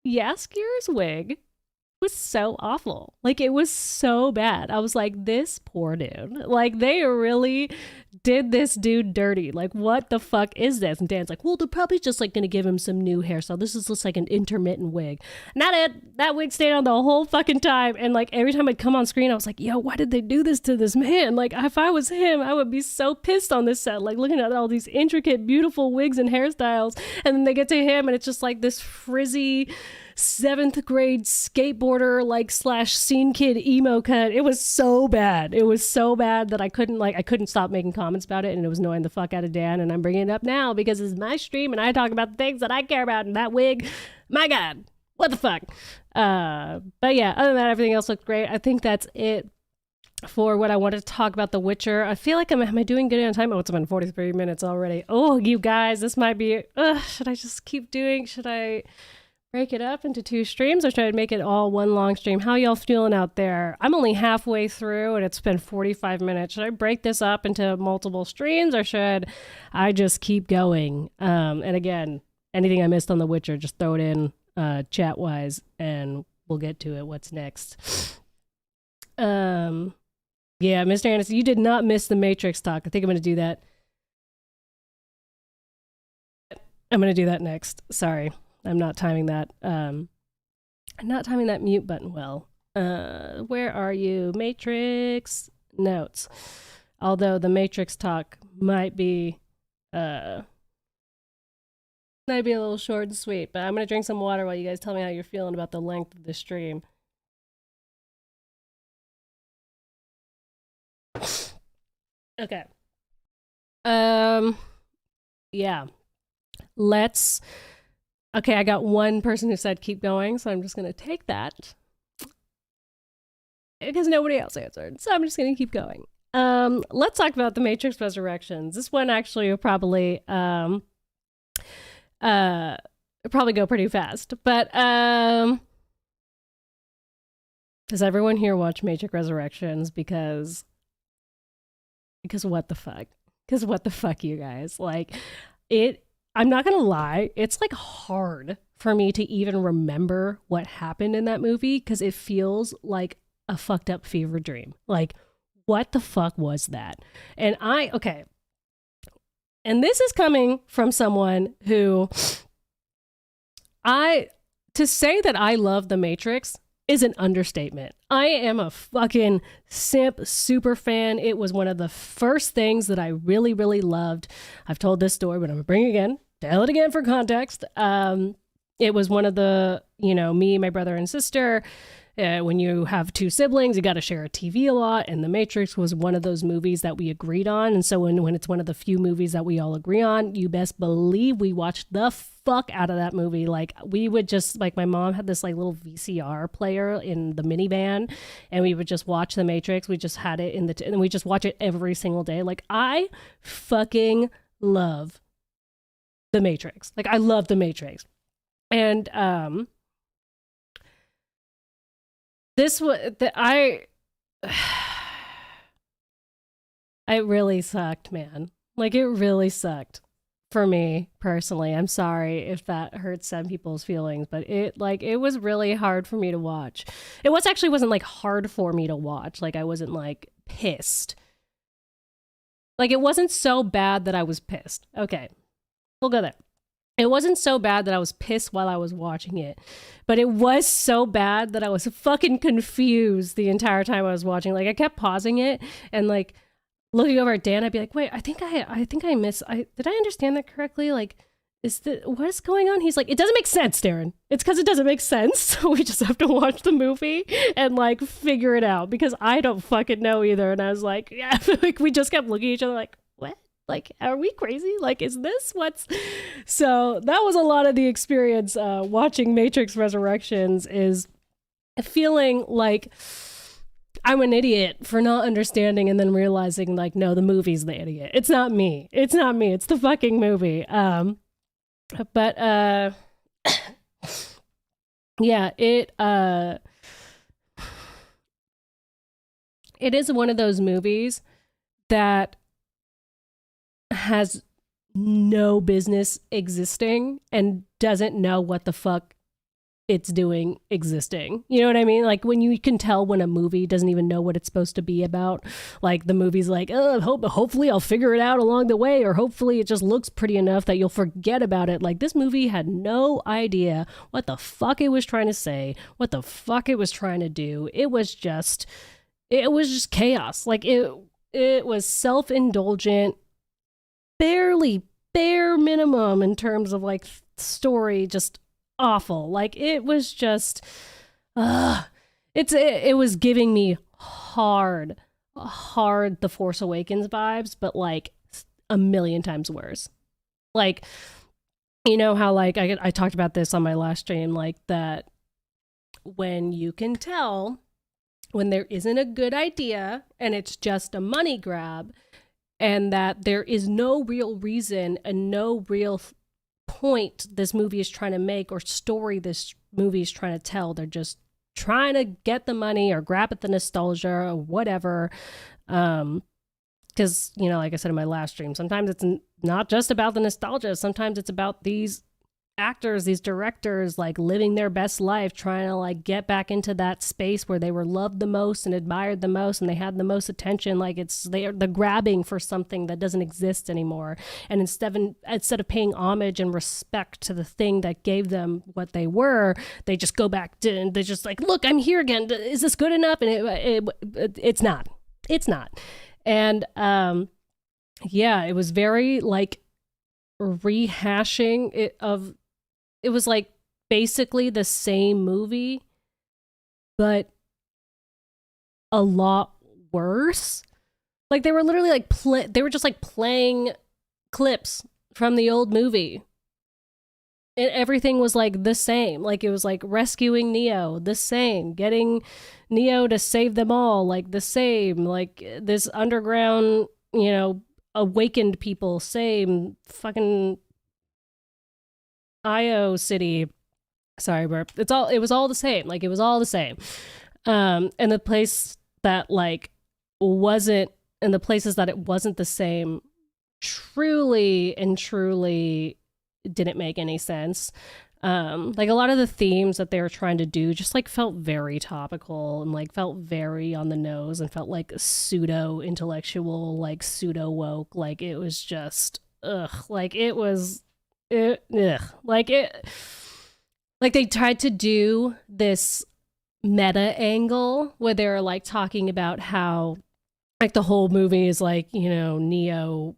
Jaskier's wig was so awful. Like it was so bad. I was like, this poor dude. Like they really did this dude dirty. Like what the fuck is this? And Dan's like, well, they're probably just like gonna give him some new hairstyle. This is just like an intermittent wig. Not it. That wig stayed on the whole fucking time. And like every time I'd come on screen, I was like, yo, why did they do this to this man? Like if I was him, I would be so pissed on this set. Like looking at all these intricate, beautiful wigs and hairstyles. And then they get to him and it's just like this frizzy 7th grade skateboarder like / scene kid emo cut. It was so bad. It was so bad that I couldn't stop making comments about it, and it was annoying the fuck out of Dan. And I'm bringing it up now because it's my stream and I talk about the things that I care about. And that wig, my God, what the fuck? But yeah, other than that, everything else looked great. I think that's it for what I wanted to talk about The Witcher. I feel like am I doing good on time? Oh, it's been 43 minutes already. Oh, you guys, this might be. Should I just keep doing? Should I break it up into 2 streams or should I make it all one long stream? How y'all feeling out there? I'm only halfway through and it's been 45 minutes. Should I break this up into multiple streams or should I just keep going? And again, anything I missed on The Witcher, just throw it in chat wise and we'll get to it. What's next? Yeah, Mr. Anderson, you did not miss the Matrix talk. I think I'm going to do that. I'm going to do that next. Sorry. I'm not timing that. I'm not timing that mute button well. Where are you? Matrix notes. Although the Matrix talk might be a little short and sweet, but I'm gonna drink some water while you guys tell me how you're feeling about the length of the stream. Okay. Yeah. Okay, I got one person who said keep going, so I'm just going to take that. Because nobody else answered, so I'm just going to keep going. Let's talk about The Matrix Resurrections. This one actually will probably go pretty fast. But does everyone here watch Matrix Resurrections? Because what the fuck? Because what the fuck, you guys? Like, I'm not gonna lie, it's like hard for me to even remember what happened in that movie because it feels like a fucked up fever dream. Like, what the fuck was that? And and this is coming from someone who to say that I love The Matrix is an understatement. I am a fucking simp super fan. It was one of the first things that I really, really loved. I've told this story, but I'm gonna bring it again. Tell it again for context. It was one of the, me, my brother and sister. When you have two siblings, you got to share a TV a lot. And The Matrix was one of those movies that we agreed on. And so when it's one of the few movies that we all agree on, you best believe we watched the fuck out of that movie. Like we would just, like my mom had this like little VCR player in the minivan and we would just watch The Matrix. We just had it and we just watch it every single day. Like I fucking love The Matrix. Like I love The Matrix. And, this was it really sucked, man. Like it really sucked for me personally. I'm sorry if that hurts some people's feelings, but it was really hard for me to watch. It wasn't like hard for me to watch. Like I wasn't like pissed. Like it wasn't so bad that I was pissed. Okay, we'll go there. It wasn't so bad that I was pissed while I was watching it, but it was so bad that I was fucking confused the entire time I was watching. Like I kept pausing it and like looking over at Dan. I'd be like, "Wait, I think I missed. Did I understand that correctly? Like, what is going on?" He's like, "It doesn't make sense, Daryn. It's because it doesn't make sense. So we just have to watch the movie and like figure it out because I don't fucking know either." And I was like, "Yeah." Like we just kept looking at each other like, "What? Like, are we crazy? Like, is this what's..." So that was a lot of the experience watching Matrix Resurrections, is feeling like I'm an idiot for not understanding and then realizing like, no, the movie's the idiot. It's not me. It's not me. It's the fucking movie. But yeah, it is one of those movies that has no business existing and doesn't know what the fuck it's doing existing. You know what I mean? Like when you can tell when a movie doesn't even know what it's supposed to be about. Like the movie's like, "Oh, hopefully I'll figure it out along the way," or hopefully it just looks pretty enough that you'll forget about it. Like this movie had no idea what the fuck it was trying to say, what the fuck it was trying to do. It was just chaos. Like it was self-indulgent, bare minimum in terms of like story, just awful. Like it was just it was giving me hard The Force Awakens vibes, but like a million times worse. Like, you know how like I talked about this on my last stream, like that when you can tell when there isn't a good idea and it's just a money grab, and that there is no real reason and no real point this movie is trying to make or story this movie is trying to tell. They're just trying to get the money or grab at the nostalgia or whatever. Because, like I said in my last stream, sometimes it's not just about the nostalgia. Sometimes it's about these actors, these directors, like living their best life, trying to like get back into that space where they were loved the most and admired the most and they had the most attention. Like they're grabbing for something that doesn't exist anymore, and instead of paying homage and respect to the thing that gave them what they were, they just go back to, and they're just like, "Look, I'm here again. Is this good enough?" And it's not. And yeah, it was very like rehashing it was like basically the same movie, but a lot worse. Like they were literally like they were just like playing clips from the old movie, and everything was like the same. Like it was like rescuing Neo, the same, getting Neo to save them all, like the same, like this underground, awakened people, same, fucking Io City. Sorry, burp. It was all the same. Like it was all the same. And the place that like wasn't, and the places that it wasn't the same, truly didn't make any sense. Like a lot of the themes that they were trying to do just like felt very topical and like felt very on the nose and felt like pseudo intellectual, like pseudo woke. Like it was just like it was like it like they tried to do this meta angle where they're like talking about how like the whole movie is like, you know, Neo,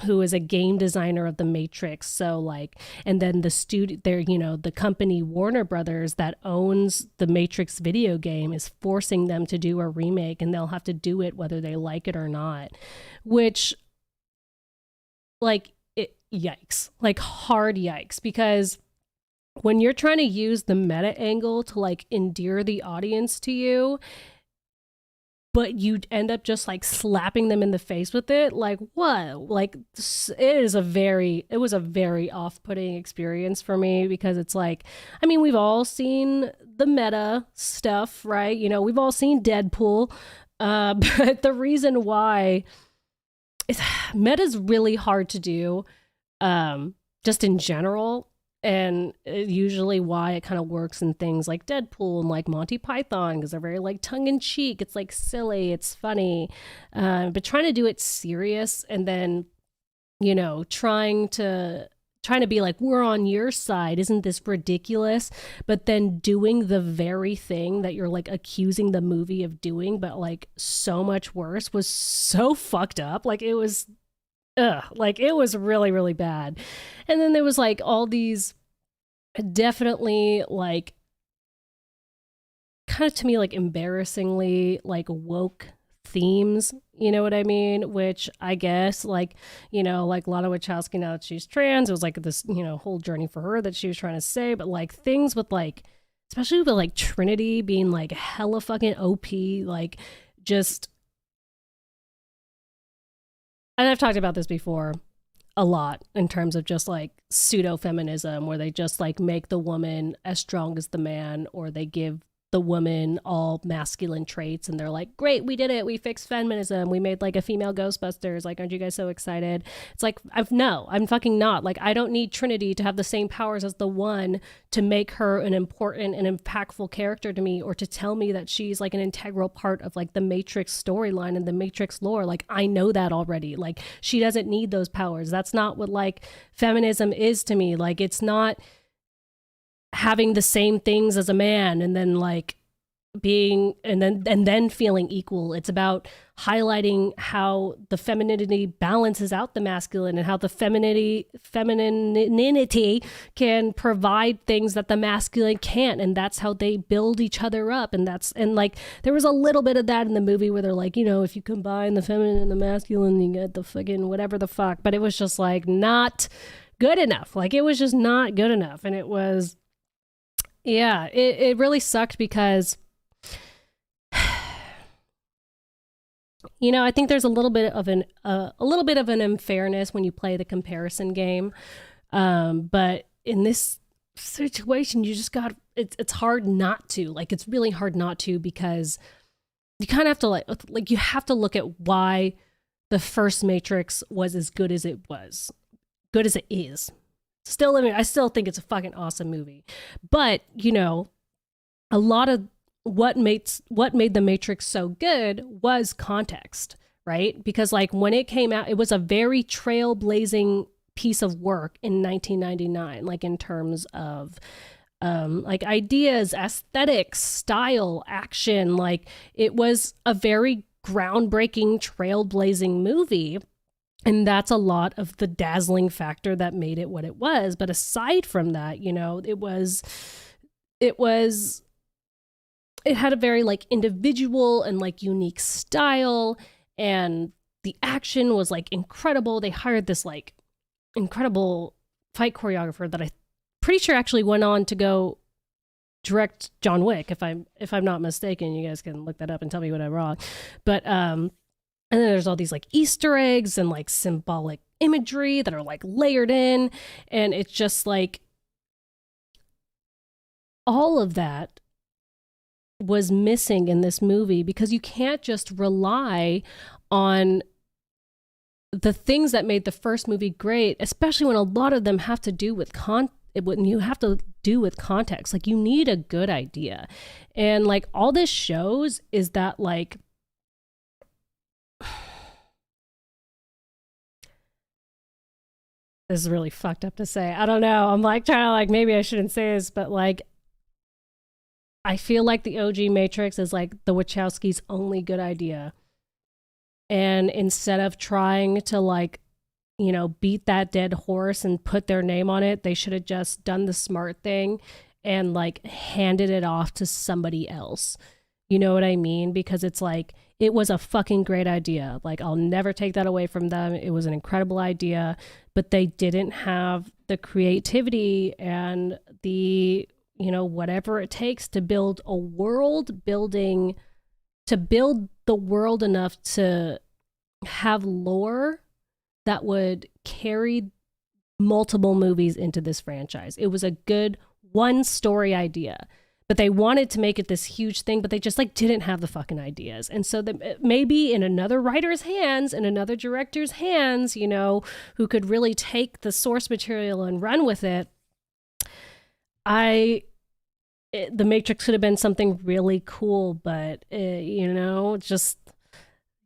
who is a game designer of the Matrix. So like, and then the studio there, you know, the company Warner Brothers that owns the Matrix video game is forcing them to do a remake, and they'll have to do it whether they like it or not, which like yikes, like hard yikes, because when you're trying to use the meta angle to like endear the audience to you, but you end up just like slapping them in the face with it, like what? Like it was a very off-putting experience for me, because it's like, I mean, we've all seen the meta stuff, right? You know, we've all seen Deadpool, but the reason why meta's really hard to do, just in general. And usually why it kind of works in things like Deadpool and like Monty Python, because they're very like tongue-in-cheek. It's like silly, it's funny, but trying to do it serious and then, you know, trying to be like, we're on your side, isn't this ridiculous? But then doing the very thing that you're like accusing the movie of doing, but like so much worse, was so fucked up. Like it was like it was really, really bad. And then there was like all these definitely like kind of, to me, like embarrassingly like woke themes, you know what I mean? Which I guess, like, you know, like Lana Wachowski, now that she's trans, it was like this, you know, whole journey for her that she was trying to say. But like things with like, especially with like Trinity being like hella fucking OP, like just, and I've talked about this before a lot in terms of just like pseudo feminism, where they just like make the woman as strong as the man, or they give the woman all masculine traits and they're like, great, we did it, we fixed feminism, we made like a female Ghostbusters, like, aren't you guys so excited? It's like, I'm fucking not. Like, I don't need Trinity to have the same powers as the One to make her an important and impactful character to me, or to tell me that she's like an integral part of like the Matrix storyline and the Matrix lore. Like, I know that already. Like, she doesn't need those powers. That's not what like feminism is to me. Like, it's not having the same things as a man and then like being and then feeling equal. It's about highlighting how the femininity balances out the masculine, and how the femininity can provide things that the masculine can't, and that's how they build each other up. And like there was a little bit of that in the movie where they're like, you know, if you combine the feminine and the masculine, you get the fucking whatever the fuck. But it was just like not good enough. Like it was just not good enough. And it was, yeah, it really sucked, because you know, I think there's a little bit of an unfairness when you play the comparison game, but in this situation, you just got it's hard not to. Like, it's really hard not to, because you kind of have to like you have to look at why the first Matrix was as good as it was, good as it is. Still, I mean, I still think it's a fucking awesome movie, but you know, a lot of what made the Matrix so good was context, right? Because like when it came out, it was a very trailblazing piece of work in 1999, like in terms of like ideas, aesthetics, style, action. Like it was a very groundbreaking, trailblazing movie. And that's a lot of the dazzling factor that made it what it was. But aside from that, you know, it had a very like individual and like unique style, and the action was like incredible. They hired this like incredible fight choreographer that I'm pretty sure actually went on to go direct John Wick, if I'm not mistaken. You guys can look that up and tell me when I'm wrong. But and then there's all these like Easter eggs and like symbolic imagery that are like layered in. And it's just like all of that was missing in this movie, because you can't just rely on the things that made the first movie great, especially when a lot of them have to do with what you have to do with context. Like, you need a good idea. And like, all this shows is that like, this is really fucked up to say. I don't know. I'm like trying to like, maybe I shouldn't say this, but like, I feel like the OG Matrix is like the Wachowskis' only good idea. And instead of trying to like, you know, beat that dead horse and put their name on it, they should have just done the smart thing and like handed it off to somebody else. You know what I mean? Because it's like, it was a fucking great idea. Like, I'll never take that away from them. It was an incredible idea, but they didn't have the creativity and the, you know, whatever it takes to build a world building, to build the world enough to have lore that would carry multiple movies into this franchise. It was a good one story idea, but they wanted to make it this huge thing, but they just like didn't have the fucking ideas. And so maybe in another writer's hands and another director's hands, you know, who could really take the source material and run with it, the Matrix could have been something really cool, but you know, just,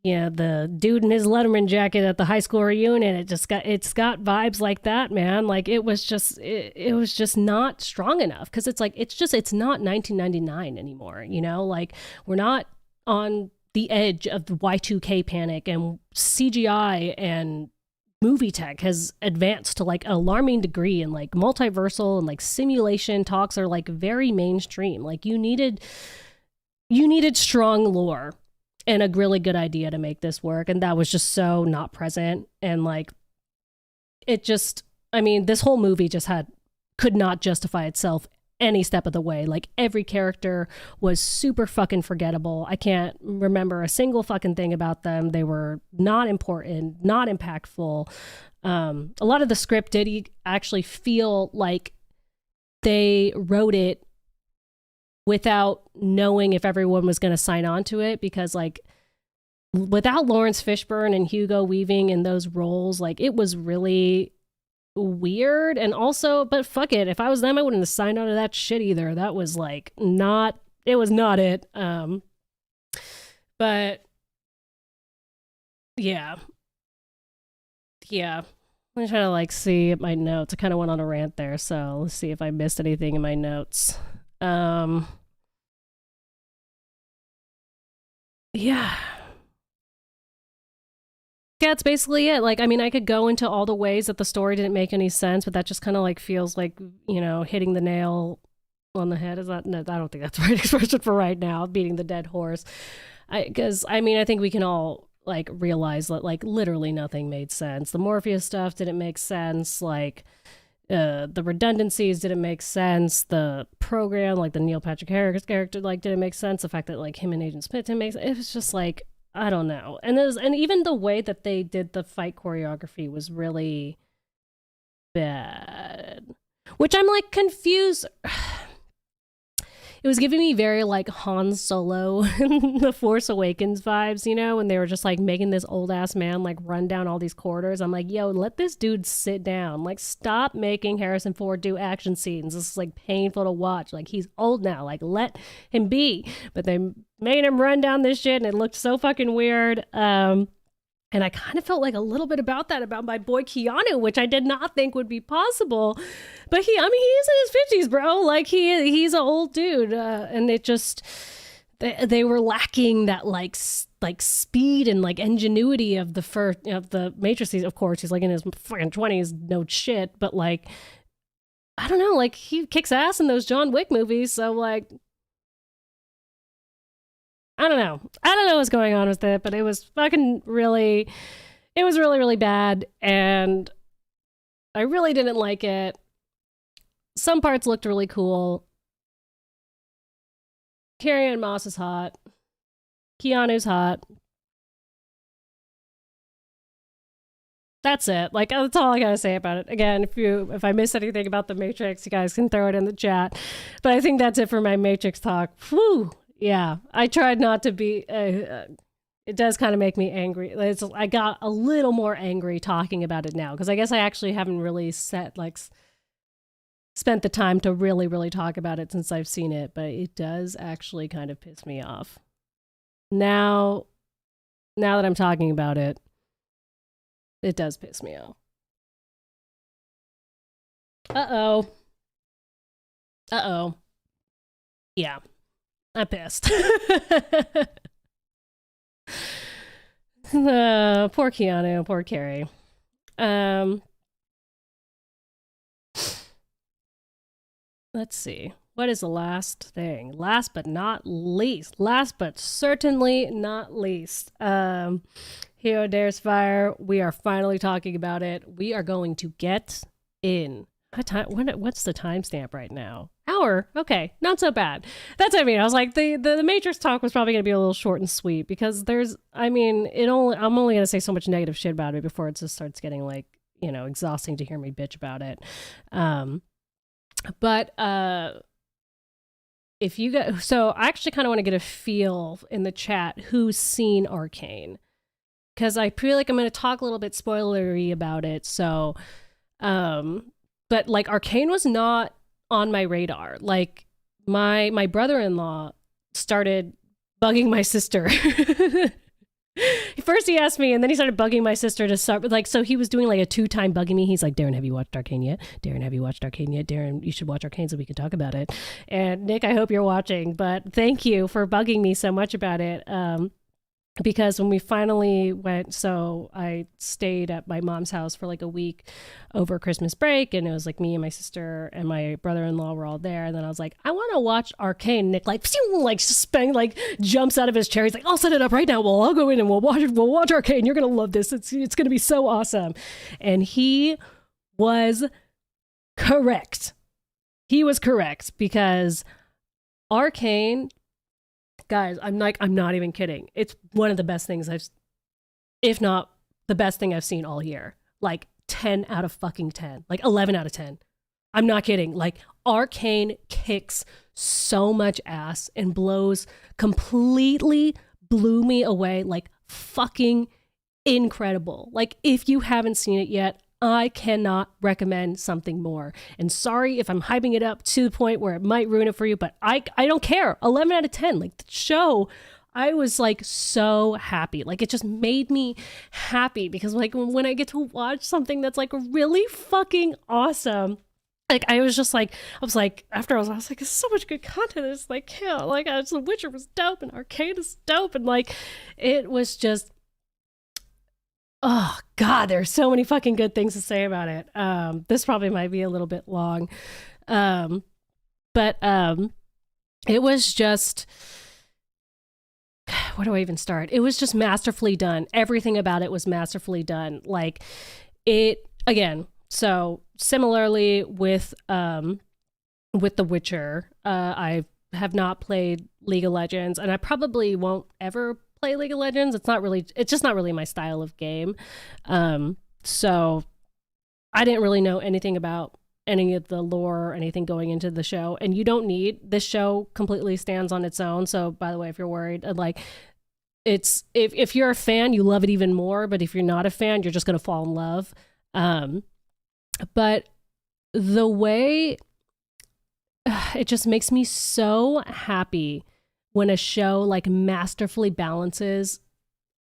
yeah, the dude in his Letterman jacket at the high school reunion, it's got vibes like that, man. Like, it was just not strong enough, because it's like, it's not 1999 anymore, you know? Like, we're not on the edge of the Y2K panic, and CGI and movie tech has advanced to like an alarming degree, and like multiversal and like simulation talks are like very mainstream. Like, you needed strong lore and a really good idea to make this work, and that was just so not present. And like, it just, I mean, this whole movie just could not justify itself any step of the way. Like, every character was super fucking forgettable. I can't remember a single fucking thing about them. They were not important, not impactful. A lot of the script did actually feel like they wrote it without knowing if everyone was going to sign on to it, because like, without Lawrence Fishburne and Hugo Weaving in those roles, like, it was really weird. And also, but fuck it, if I was them, I wouldn't have signed on to that shit either. That was like it was not it. But yeah, I'm trying to like see my notes. I kind of went on a rant there, so let's see if I missed anything in my notes. Yeah, that's basically it. Like, I mean, I could go into all the ways that the story didn't make any sense, but that just kind of like feels like, you know, hitting the nail on the head. Is that, no, I don't think that's the right expression for right now, beating the dead horse. Because I mean, I think we can all like realize that like literally nothing made sense. The Morpheus stuff didn't make sense. Like, the redundancies didn't make sense. The program, like the Neil Patrick Harris character, like didn't make sense. The fact that like him and Agent Smith didn't make sense. It was just like, I don't know. And even the way that they did the fight choreography was really bad, which I'm like confused. It was giving me very like Han Solo and The Force Awakens vibes, you know, when they were just like making this old ass man like run down all these corridors. I'm like, yo, let this dude sit down. Like, stop making Harrison Ford do action scenes. This is like painful to watch. Like, he's old now. Like, let him be. But they made him run down this shit, and it looked so fucking weird. And I kind of felt like a little bit about my boy Keanu, which I did not think would be possible. But he's in his 50s, bro. Like, he's an old dude. And it just, they were lacking that like speed and like ingenuity of the Matrices. Of course, he's like in his fucking 20s, no shit. But like, I don't know, like, he kicks ass in those John Wick movies. So like, I don't know what's going on with it, but it was really, really bad, and I really didn't like it. Some parts looked really cool. Carrie-Anne Moss is hot. Keanu's hot. That's it. Like, that's all I gotta say about it. Again, if I miss anything about the Matrix, you guys can throw it in the chat. But I think that's it for my Matrix talk. Whew. Yeah, I tried not to be. It does kind of make me angry. I got a little more angry talking about it now, because I guess I actually haven't really spent the time to really, really talk about it since I've seen it, but it does actually kind of piss me off. Now that I'm talking about it, it does piss me off. Uh-oh. Yeah, I'm pissed. Poor Keanu, poor Carrie. Let's see. What is the last thing? Last but certainly not least. Hero Dares Fire. We are finally talking about it. We are going to get in. What's the timestamp right now? Hour. Okay, not so bad. That's what I mean. I was like, the Matrix talk was probably going to be a little short and sweet because I'm only going to say so much negative shit about it before it just starts getting like, exhausting to hear me bitch about it. But if you get, so I actually kind of want to get a feel in the chat who's seen Arcane, because I feel like I'm going to talk a little bit spoilery about it. So, but like Arcane was not on my radar. Like my brother-in-law started bugging my sister. First he asked me, and then he started bugging my sister to start. Like, so he was doing like a 2-time bugging me. He's like, Daryn, have you watched Arcane yet? Daryn, have you watched Arcane yet? Daryn, you should watch Arcane so we can talk about it. And Nick, I hope you're watching, but thank you for bugging me so much about it. Because when we finally went, so I stayed at my mom's house for like a week over Christmas break, and it was like me and my sister and my brother-in-law were all there. And then I was like, I want to watch Arcane. Nick like jumps out of his chair. He's like, I'll set it up right now. Well, I'll go in and we'll watch Arcane. You're gonna love this. It's gonna be so awesome. And he was correct. He was correct because Arcane. Guys, I'm not even kidding. It's one of the best things if not the best thing I've seen all year. Like 10 out of fucking 10. Like 11 out of 10. I'm not kidding. Like Arcane kicks so much ass and completely blew me away. Like fucking incredible. Like if you haven't seen it yet, I cannot recommend something more. And sorry if I'm hyping it up to the point where it might ruin it for you, but I don't care. 11 out of 10. Like the show, I was like so happy. Like it just made me happy because like when I get to watch something that's like really fucking awesome, like I was like, after I was like, there's so much good content. It's like, yeah, like The Witcher was dope and Arcane is dope. And like, it was just, oh God, there's so many fucking good things to say about it. This probably might be a little bit long. But it was just, where do I even start? It was just masterfully done. Everything about it was masterfully done. Like it, again, so similarly with The Witcher, I have not played League of Legends, and I probably won't ever play League of Legends. It's just not really my style of game. So I didn't really know anything about any of the lore or anything going into the show. And you don't need, this show completely stands on its own. So by the way, if you're worried, like it's, if you're a fan, you love it even more. But if you're not a fan, you're just going to fall in love. But the way it just makes me so happy when a show like masterfully balances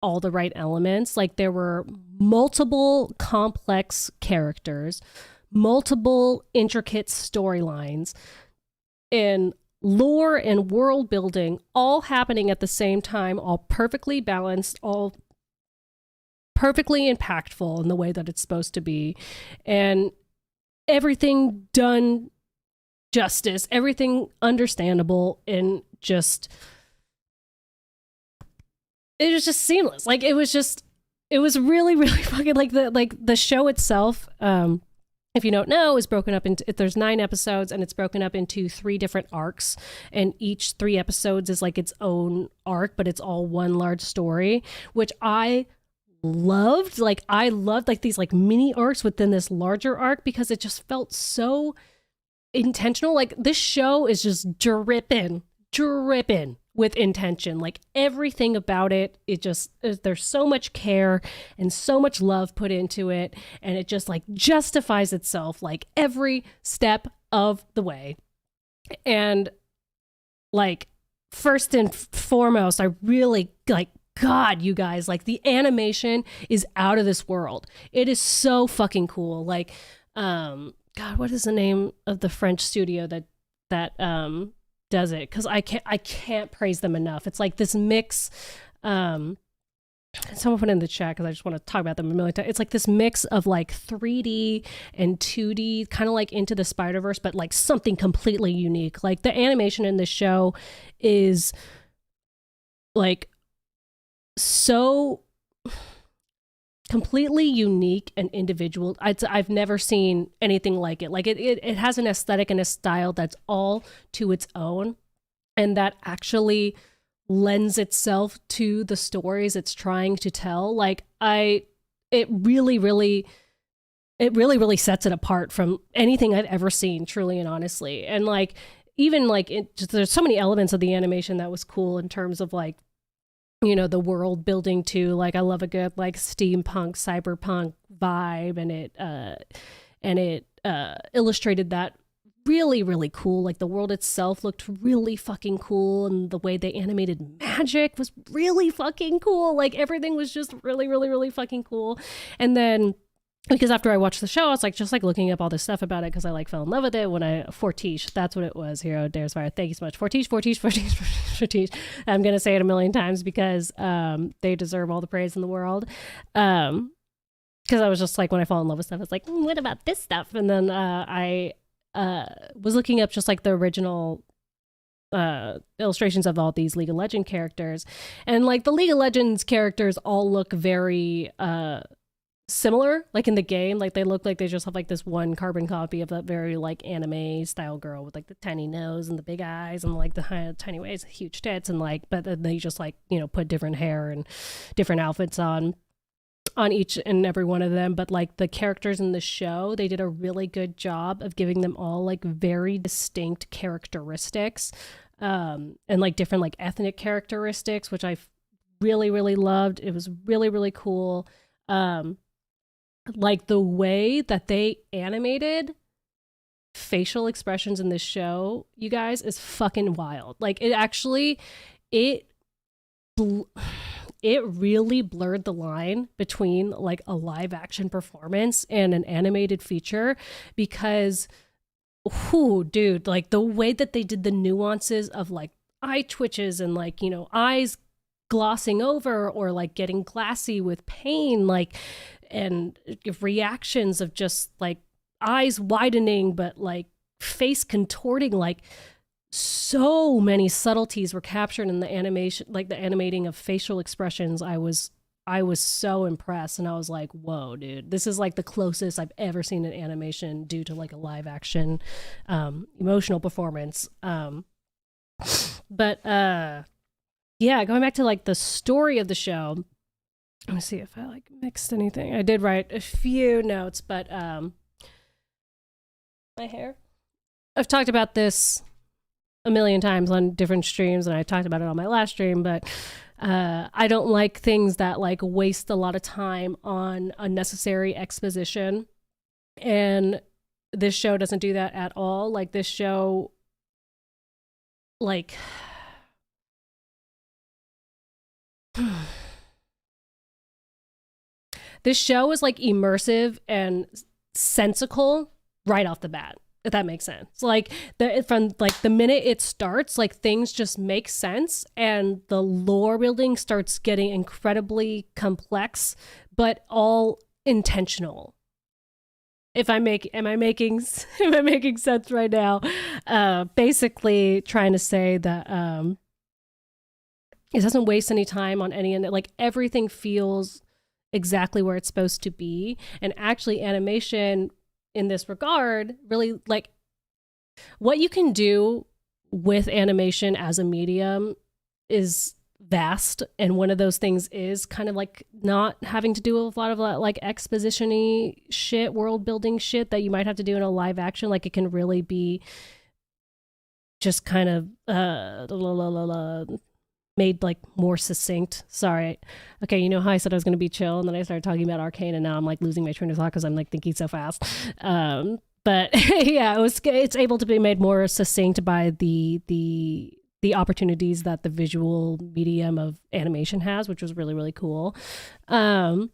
all the right elements. Like there were multiple complex characters, multiple intricate storylines, and lore and world building all happening at the same time, all perfectly balanced, all perfectly impactful in the way that it's supposed to be, and everything done justice, everything understandable, and just it was just seamless. Like it was really, really fucking like the show itself. If you don't know, is broken up into, there's 9 episodes and it's broken up into 3 different arcs, and each 3 episodes is like its own arc, but it's all one large story, which I loved. Like I loved like these like mini arcs within this larger arc because it just felt so intentional. Like this show is just dripping with intention. Like everything about it, there's so much care and so much love put into it, and it just like justifies itself like every step of the way. And like, first and foremost, I really like, God, you guys, like the animation is out of this world. It is so fucking cool. Like, God, what is the name of the French studio that does it? Because I can't praise them enough. It's like this mix. Someone put it in the chat because I just want to talk about them a million times. It's like this mix of like 3D and 2D, kind of like Into the Spider-Verse, but like something completely unique. Like the animation in this show is like so completely unique and individual. I've never seen anything like it. Like it has an aesthetic and a style that's all to its own, and that actually lends itself to the stories it's trying to tell. Like it really sets it apart from anything I've ever seen, truly and honestly. And like, even like there's so many elements of the animation that was cool in terms of like, you know, the world building too. Like I love a good like steampunk, cyberpunk vibe, and it illustrated that really cool. Like the world itself looked really fucking cool, and the way they animated magic was really fucking cool. Like everything was just really fucking cool. And then because after I watched the show, I was like just like looking up all this stuff about it because I like fell in love with it when Fortiche, that's what it was. Hero Dares Fire. Thank you so much. Fortiche. I'm gonna say it a million times because they deserve all the praise in the world. Because I was just like, when I fall in love with stuff, it's like, what about this stuff? And then I was looking up just like the original illustrations of all these League of Legends characters, and like the League of Legends characters all look very similar, like in the game. Like they look like they just have like this one carbon copy of that very like anime style girl with like the tiny nose and the big eyes and like the tiny waist, huge tits, and like, but then they just like, you know, put different hair and different outfits on each and every one of them. But like the characters in the show, they did a really good job of giving them all like very distinct characteristics, and like different like ethnic characteristics, which I really loved. It was really cool. Like the way that they animated facial expressions in this show, you guys, is fucking wild. Like it actually, it really blurred the line between like a live action performance and an animated feature, because dude, like the way that they did the nuances of like eye twitches and like, you know, eyes glossing over or like getting glassy with pain, like, and reactions of just like eyes widening but like face contorting, like so many subtleties were captured in the animation, like the animating of facial expressions. I was so impressed, and I was like, whoa, dude, this is like the closest I've ever seen an animation due to like a live action emotional performance. But yeah, going back to like the story of the show, let me see if I like mixed anything. I did write a few notes, but my hair, I've talked about this a million times on different streams, and I talked about it on my last stream, but I don't like things that like waste a lot of time on unnecessary exposition, and this show doesn't do that at all. Like this show, like this show is like immersive and sensical right off the bat, if that makes sense. Like from like the minute it starts, like things just make sense, and the lore building starts getting incredibly complex, but all intentional. Am I making sense right now? Basically trying to say that it doesn't waste any time on any, and like everything feels exactly where it's supposed to be. And actually animation in this regard, really, like what you can do with animation as a medium is vast, and one of those things is kind of like not having to do a lot of like exposition-y shit, world building shit that you might have to do in a live action. Like it can really be just kind of made like more succinct. Sorry. Okay, you know how I said I was going to be chill, and then I started talking about Arcane, and now I'm like losing my train of thought because I'm like thinking so fast. But yeah, it's able to be made more succinct by the opportunities that the visual medium of animation has, which was really, really cool. But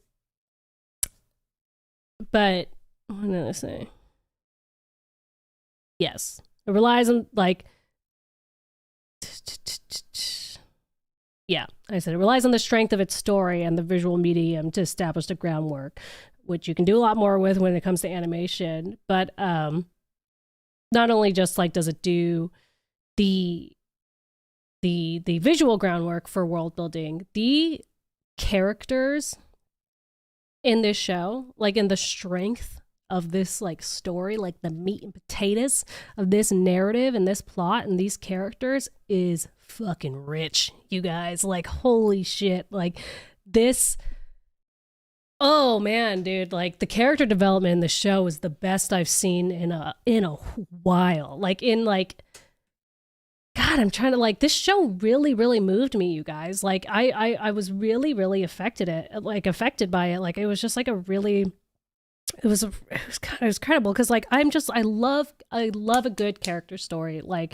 what did I say? Yes, it relies on like, yeah, I said it relies on the strength of its story and the visual medium to establish the groundwork, which you can do a lot more with when it comes to animation. But not only just like does it do the visual groundwork for world building, the characters in this show, like in the strength of this like story, like the meat and potatoes of this narrative and this plot and these characters is fucking rich, you guys. Like, holy shit. Like this, oh man, dude, like the character development in the show is the best I've seen in a while. Like in like, God, I'm trying to like, this show really, really moved me, you guys. Like I was really, really affected by it. Like it was just like a really, it was incredible. Cause like, I love a good character story. Like,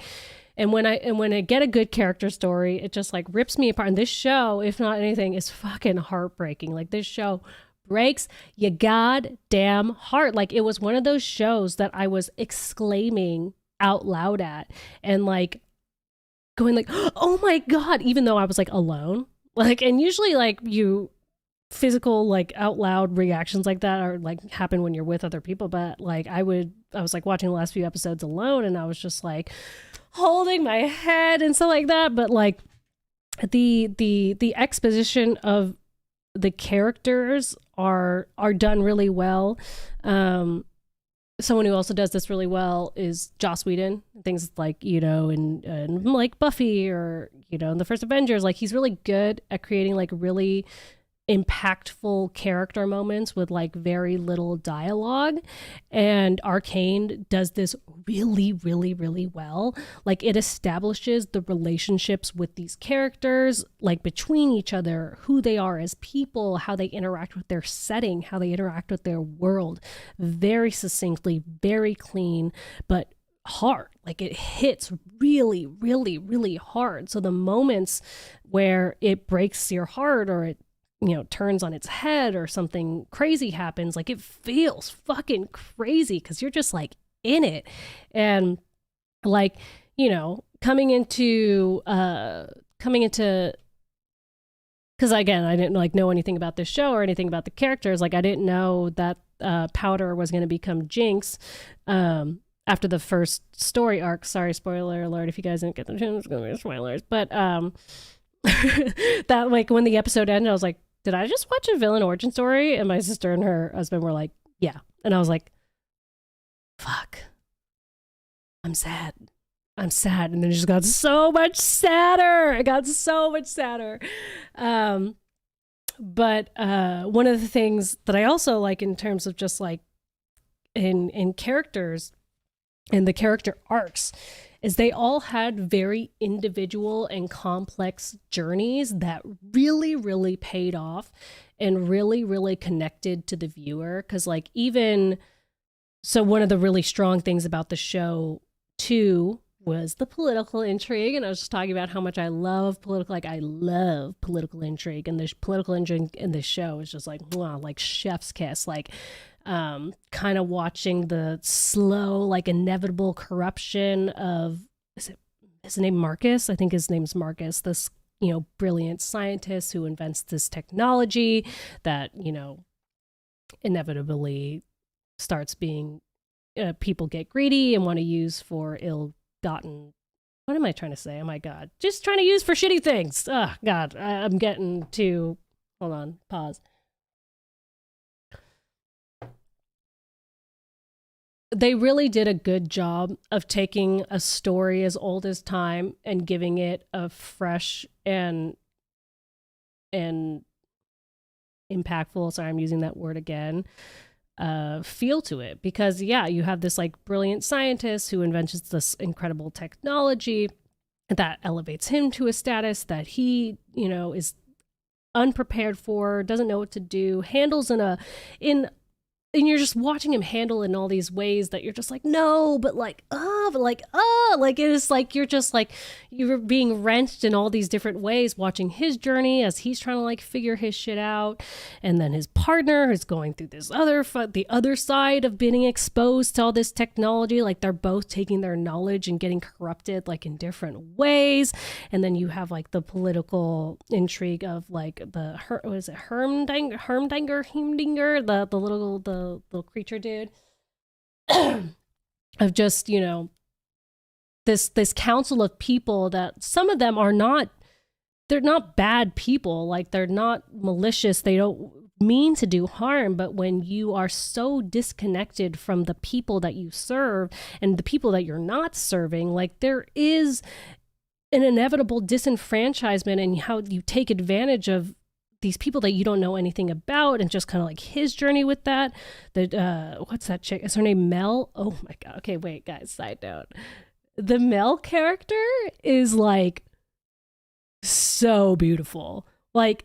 and when I get a good character story, it just like rips me apart. And this show, if not anything, is fucking heartbreaking. Like this show breaks your goddamn heart. Like it was one of those shows that I was exclaiming out loud at and like going like, oh my God, even though I was like alone. Like, and usually like you physical like out loud reactions like that are like happen when you're with other people, but like I was like watching the last few episodes alone and I was just like holding my head and stuff like that. But like the exposition of the characters are done really well. Someone who also does this really well is Joss Whedon. Things like, you know, and like Buffy or, you know, in the first Avengers, like he's really good at creating like really impactful character moments with like very little dialogue. And Arcane does this really, really, really well. Like it establishes the relationships with these characters, like between each other, who they are as people, how they interact with their setting, how they interact with their world, very succinctly, very clean, but hard. Like it hits really, really, really hard. So the moments where it breaks your heart or it, you know, turns on its head or something crazy happens, like it feels fucking crazy because you're just like in it. And like, you know, coming into because again, I didn't like know anything about this show or anything about the characters. Like I didn't know that Powder was going to become Jinx after the first story arc. Sorry, spoiler alert if you guys didn't get the chance, it's gonna be spoilers. But that like when the episode ended, I was like, did I just watch a villain origin story? And my sister and her husband were like, yeah. And I was like, fuck, I'm sad. And then it just got so much sadder. It got so much sadder. But one of the things that I also like in terms of just like in characters and the character arcs is they all had very individual and complex journeys that really, really paid off and really, really connected to the viewer. Because like even, so one of the really strong things about the show too was the political intrigue. And I was just talking about how much I love I love political intrigue. And the political intrigue in this show is just like, wow, like chef's kiss. Like, kind of watching the slow, like inevitable corruption of, is his name Marcus? I think his name's Marcus, this, you know, brilliant scientist who invents this technology that, you know, inevitably starts being, people get greedy and want to use for ill-gotten, what am I trying to say? Oh my God. Just trying to use for shitty things. Oh God, I'm getting to, hold on, pause. They really did a good job of taking a story as old as time and giving it a fresh and impactful, sorry, I'm using that word again, feel to it. Because yeah, you have this like brilliant scientist who invents this incredible technology that elevates him to a status that he, you know, is unprepared for, doesn't know what to do, handles in and you're just watching him handle in all these ways that you're just like, no, but like, oh, but like, oh, like it is like you're just like you're being wrenched in all these different ways, watching his journey as he's trying to like figure his shit out, and then his partner is going through this the other side of being exposed to all this technology. Like they're both taking their knowledge and getting corrupted like in different ways, and then you have like the political intrigue of like was it Hermdinger, the little creature dude, of just, you know, this council of people that some of them are not, they're not bad people, like they're not malicious, they don't mean to do harm, but when you are so disconnected from the people that you serve and the people that you're not serving, like there is an inevitable disenfranchisement and how you take advantage of these people that you don't know anything about, and just kind of like his journey with that. What's that chick? Is her name Mel? Oh my God. Okay, wait, guys, side note. The Mel character is like so beautiful. Like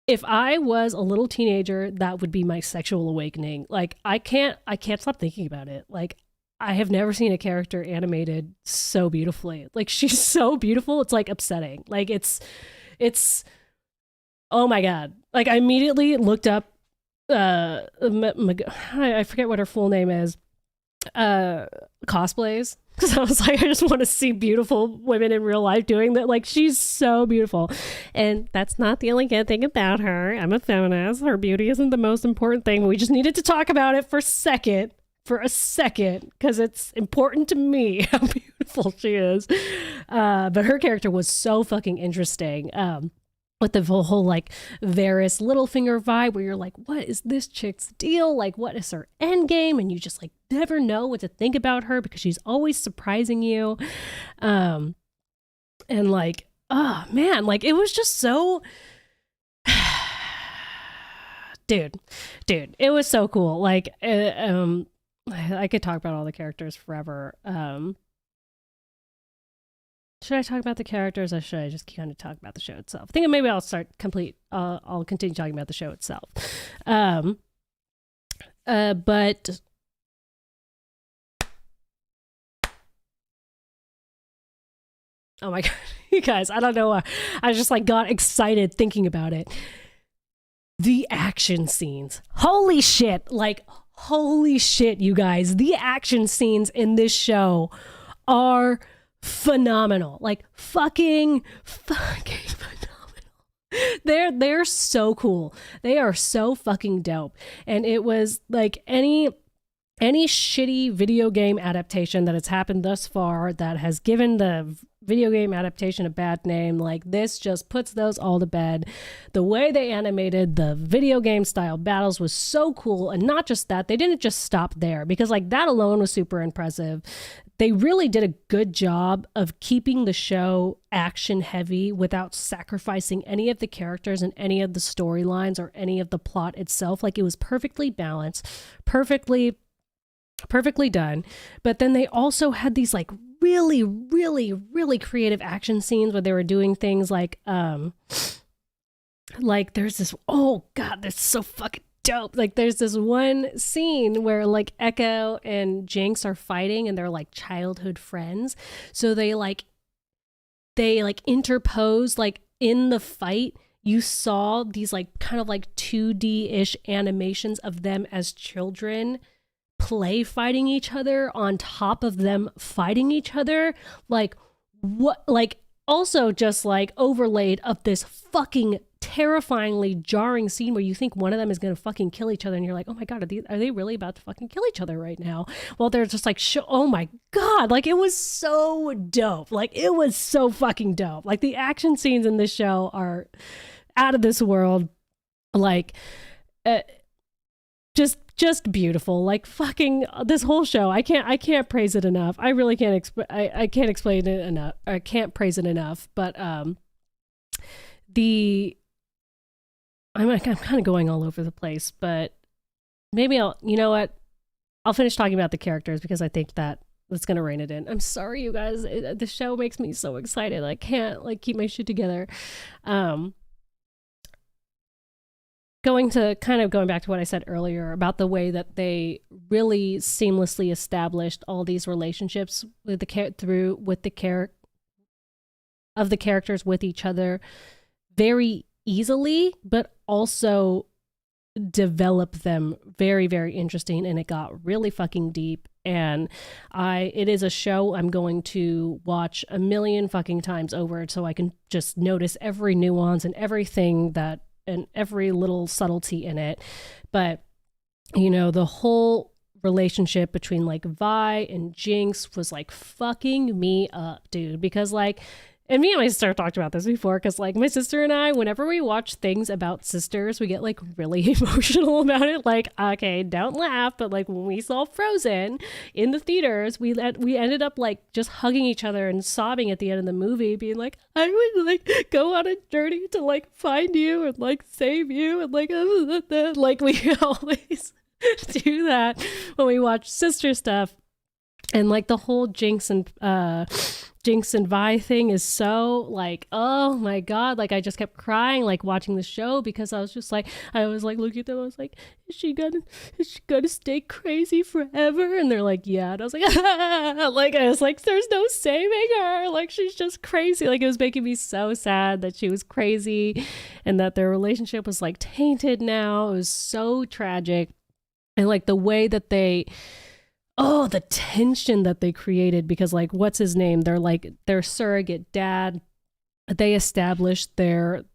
if I was a little teenager, that would be my sexual awakening. Like I can't stop thinking about it. Like I have never seen a character animated so beautifully. Like she's so beautiful. It's like upsetting. Like it's oh my God. Like I immediately looked up I forget what her full name is. Cosplays. Because I was like, I just want to see beautiful women in real life doing that. Like she's so beautiful. And that's not the only good thing about her. I'm a feminist. Her beauty isn't the most important thing. We just needed to talk about it for a second, because it's important to me how beautiful she is. But her character was so fucking interesting. With the whole like Varys Littlefinger vibe, where you're like, what is this chick's deal? Like, what is her end game? And you just like never know what to think about her because she's always surprising you. And like, oh man, like it was just so dude, it was so cool. Like I could talk about all the characters forever. Should I talk about the characters, or should I just kind of talk about the show itself? I think maybe I'll I'll continue talking about the show itself. But oh my God, you guys, I don't know why. I just like got excited thinking about it. The action scenes. Holy shit. Like, holy shit, you guys. The action scenes in this show are phenomenal. Like fucking phenomenal. They're so cool. They are so fucking dope. And it was like any shitty video game adaptation that has happened thus far that has given the video game adaptation a bad name, like this just puts those all to bed. The way they animated the video game style battles was so cool. And not just that, they didn't just stop there, because like that alone was super impressive. They really did a good job of keeping the show action heavy without sacrificing any of the characters and any of the storylines or any of the plot itself. Like it was perfectly balanced, perfectly done. But then they also had these like really, really, really creative action scenes where they were doing things like there's this, oh God, that's so fucking dope. Like there's this one scene where like Echo and Jinx are fighting and they're like childhood friends. So they interpose like in the fight. You saw these like kind of like 2D-ish animations of them as children play fighting each other on top of them fighting each other. Like what, like also just like overlaid of this fucking terrifyingly jarring scene where you think one of them is going to fucking kill each other and you're like, oh my God, are they really about to fucking kill each other right now? Well, they're just like, oh my God, like it was so dope. Like it was so fucking dope. Like the action scenes in this show are out of this world. Like just beautiful. Like fucking this whole show, I can't praise it enough. I really can't I can't explain it enough. I can't praise it enough. But I'm kind of going all over the place, but maybe you know what? I'll finish talking about the characters because I think that's going to rein it in. I'm sorry, you guys. The show makes me so excited. I can't like keep my shit together. going back to what I said earlier about the way that they really seamlessly established all these relationships with the characters with each other very easily, but also develop them very, very interesting, and it got really fucking deep. And it is a show I'm going to watch a million fucking times over, so I can just notice every nuance and everything and every little subtlety in it. But the whole relationship between like Vi and Jinx was like fucking me up, dude, because like, and me and my sister talked about this before, because like my sister and I, whenever we watch things about sisters, we get like really emotional about it. Like, okay, don't laugh, but like when we saw Frozen in the theaters, we ended up like just hugging each other and sobbing at the end of the movie, being like, I would like go on a journey to like find you and like save you, and like like we always do that when we watch sister stuff. And like the whole Jinx and Vi thing is so like, oh my god, like I just kept crying like watching the show, because I was like looking at them, I was like, is she gonna stay crazy forever? And they're like, yeah. And I was like, ah! Like I was like, there's no saving her, like she's just crazy. Like it was making me so sad that she was crazy and that their relationship was like tainted now. It was so tragic. And like the way that the tension that they created, because like, what's his name? They're like their surrogate dad. They established the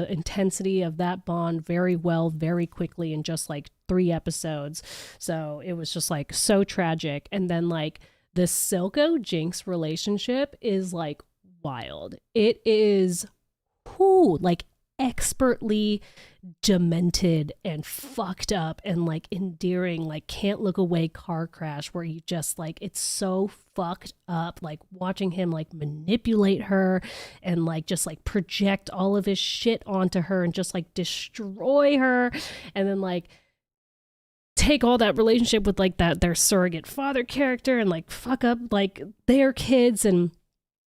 intensity of that bond very well, very quickly in just like 3 episodes. So it was just like so tragic. And then like the Silco Jinx relationship is like wild. It is like expertly demented and fucked up and like endearing, like can't look away car crash, where you just like, it's so fucked up, like watching him like manipulate her and like just like project all of his shit onto her and just like destroy her, and then like take all that relationship with like their surrogate father character and like fuck up like their kids. And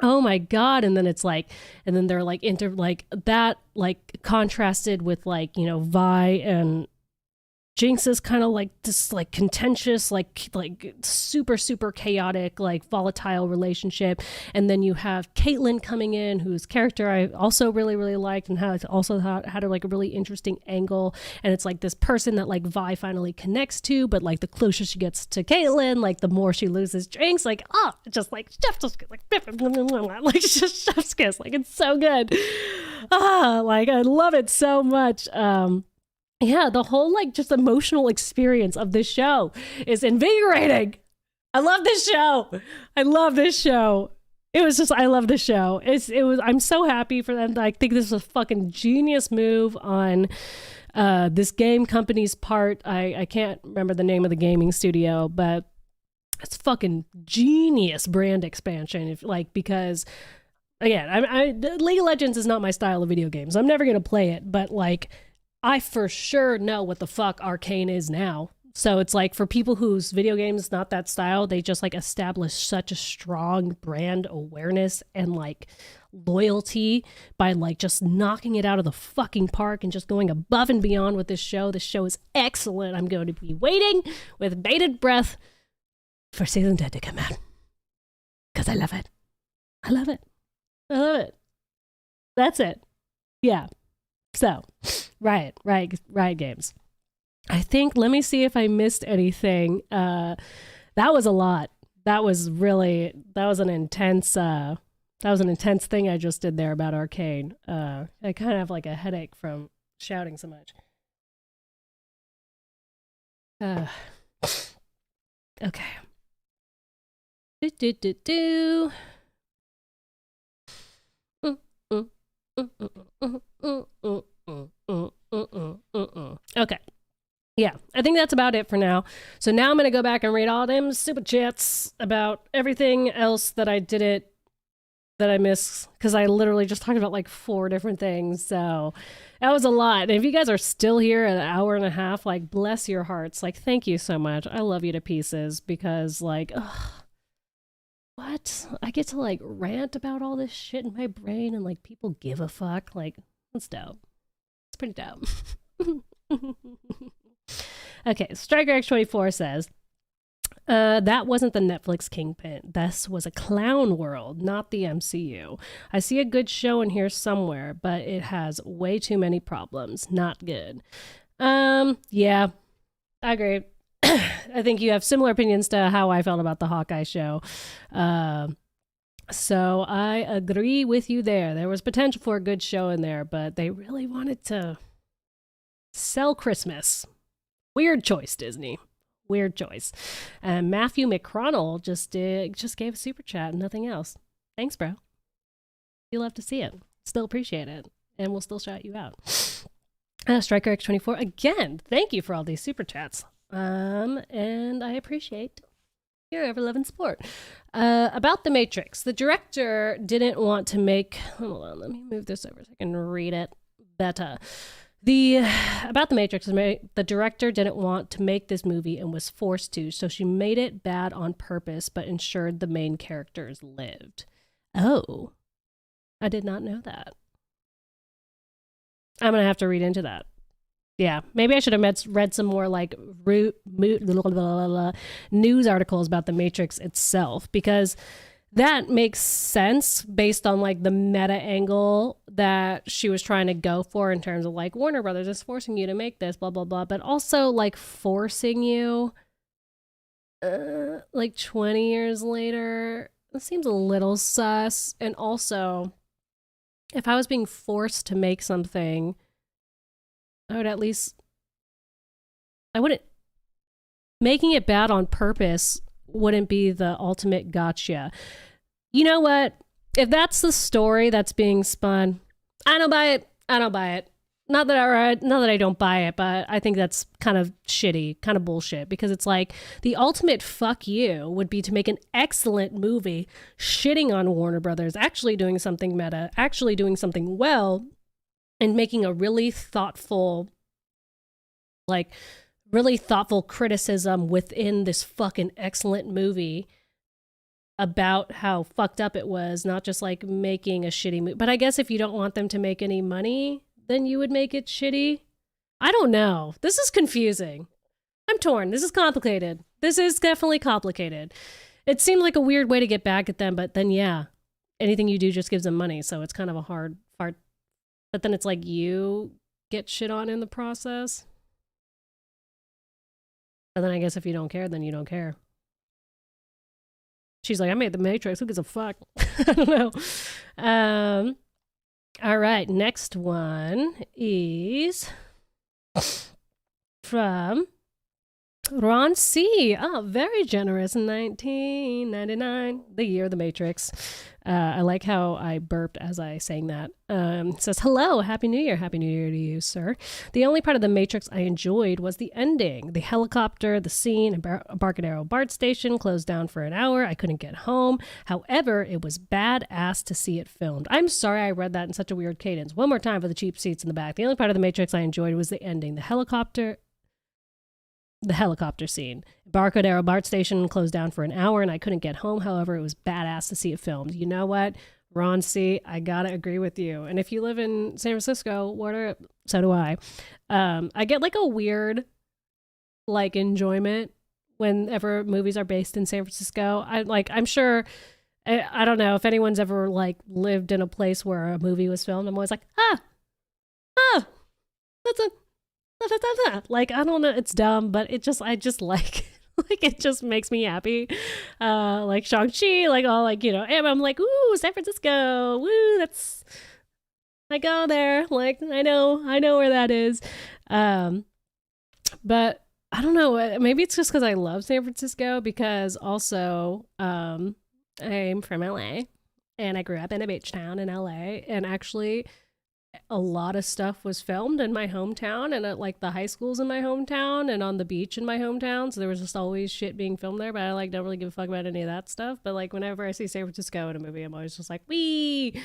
oh my god. And then it's like, and then they're like like that, like contrasted with like, Vi and Jinx is kind of like this like contentious, like super, super chaotic, like volatile relationship. And then you have Caitlyn coming in, whose character I also really, really liked, and had a like a really interesting angle. And it's like this person that like Vi finally connects to, but like the closer she gets to Caitlyn, like the more she loses Jinx. Like, just like chef's like just chef's kiss. Like it's so good. Like I love it so much. Yeah, the whole like just emotional experience of this show is invigorating. I love this show. I love this show. I love this show. I'm so happy for them. I think this was a fucking genius move on this game company's part. I can't remember the name of the gaming studio, but it's fucking genius brand expansion. Because again, League of Legends is not my style of video games. I'm never gonna play it, but like, I for sure know what the fuck Arcane is now. So it's like, for people whose video game is not that style, they just like establish such a strong brand awareness and like loyalty by like just knocking it out of the fucking park and just going above and beyond with this show. This show is excellent. I'm going to be waiting with bated breath for season 10 to come out, because I love it. I love it. I love it. That's it. Yeah. So, Riot Games. I think, let me see if I missed anything. That was a lot. That was an intense thing I just did there about Arcane. I kind of have like a headache from shouting so much. Okay. Okay. Yeah, I think that's about it for now. So now I'm going to go back and read all them super chats about everything else that I missed, because I literally just talked about like 4 different things. So that was a lot. And if you guys are still here at an hour and a half, like, bless your hearts. Like, thank you so much. I love you to pieces, because like, what? I get to like rant about all this shit in my brain, and like people give a fuck. Like, that's dope. It's pretty dope. Okay, Striker X24 says, that wasn't the Netflix Kingpin. This was a clown world, not the MCU. I see a good show in here somewhere, but it has way too many problems. Not good. Yeah, I agree. I think you have similar opinions to how I felt about the Hawkeye show. So I agree with you there. There was potential for a good show in there, but they really wanted to sell Christmas. Weird choice, Disney. Weird choice. And Matthew McConnell just gave a super chat and nothing else. Thanks, bro. You love to see it. Still appreciate it. And we'll still shout you out. Striker X24, again, thank you for all these super chats. And I appreciate your ever-loving support. About The Matrix, the director didn't want to make... Hold on, let me move this over so I can read it better. About The Matrix, the director didn't want to make this movie and was forced to, so she made it bad on purpose but ensured the main characters lived. Oh, I did not know that. I'm going to have to read into that. Yeah, maybe I should have read some more like news articles about The Matrix itself, because that makes sense based on like the meta angle that she was trying to go for in terms of like Warner Brothers is forcing you to make this, blah, blah, blah. But also like forcing you like 20 years later, it seems a little sus. And also, if I was being forced to make something, I wouldn't, making it bad on purpose wouldn't be the ultimate gotcha. You know what? If that's the story that's being spun, I don't buy it. Not that I don't buy it, but I think that's kind of shitty, kind of bullshit, because it's like the ultimate fuck you would be to make an excellent movie shitting on Warner Brothers, actually doing something meta, actually doing something well, and making a really thoughtful criticism within this fucking excellent movie about how fucked up it was, not just like making a shitty movie. But I guess if you don't want them to make any money, then you would make it shitty. I don't know. This is confusing. I'm torn. This is complicated. This is definitely complicated. It seemed like a weird way to get back at them, but then yeah, anything you do just gives them money, so it's kind of a hard part. But then it's like you get shit on in the process. And then I guess if you don't care, then you don't care. She's like, I made The Matrix. Who gives a fuck? I don't know. All right. Next one is from Ron C. Oh, very generous. 1999, the year of The Matrix. I like how I burped as I sang that. Says, hello, Happy New Year. Happy New Year to you, sir. The only part of The Matrix I enjoyed was the ending. The helicopter, the scene, Embarcadero BART station closed down for an hour. I couldn't get home. However, it was badass to see it filmed. I'm sorry I read that in such a weird cadence. One more time for the cheap seats in the back. The only part of The Matrix I enjoyed was the ending. The helicopter scene. Embarcadero BART station closed down for an hour and I couldn't get home. However, it was badass to see it filmed. You know what? Ron C., I gotta agree with you. And if you live in San Francisco, so do I. I get like a weird like enjoyment whenever movies are based in San Francisco. I'm sure, I don't know if anyone's ever like lived in a place where a movie was filmed. I'm always like, that's a like, I don't know, it's dumb, but I just like it just makes me happy. Like Shang-Chi, like all like, you know, and I'm like, ooh, San Francisco, woo, I go there, like I know where that is. But I don't know, maybe it's just because I love San Francisco, because also I'm from LA and I grew up in a beach town in LA, and actually a lot of stuff was filmed in my hometown and at like the high schools in my hometown and on the beach in my hometown. So there was just always shit being filmed there, but I like don't really give a fuck about any of that stuff. But like whenever I see San Francisco in a movie, I'm always just like, wee.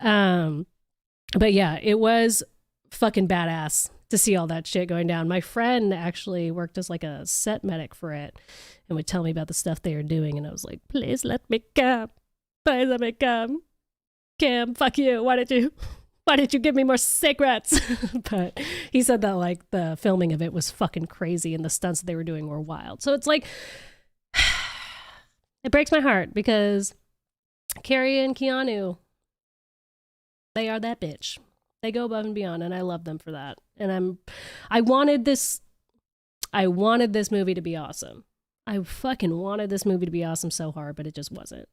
But yeah, it was fucking badass to see all that shit going down. My friend actually worked as like a set medic for it and would tell me about the stuff they were doing. And I was like, please let me come. Please let me come. Kim, fuck you. Why did you? Why didn't you give me more cigarettes? But he said that like the filming of it was fucking crazy and the stunts that they were doing were wild. So it's like, it breaks my heart because Carrie and Keanu, they are that bitch. They go above and beyond, and I love them for that. And I wanted this movie to be awesome. I fucking wanted this movie to be awesome so hard, but it just wasn't.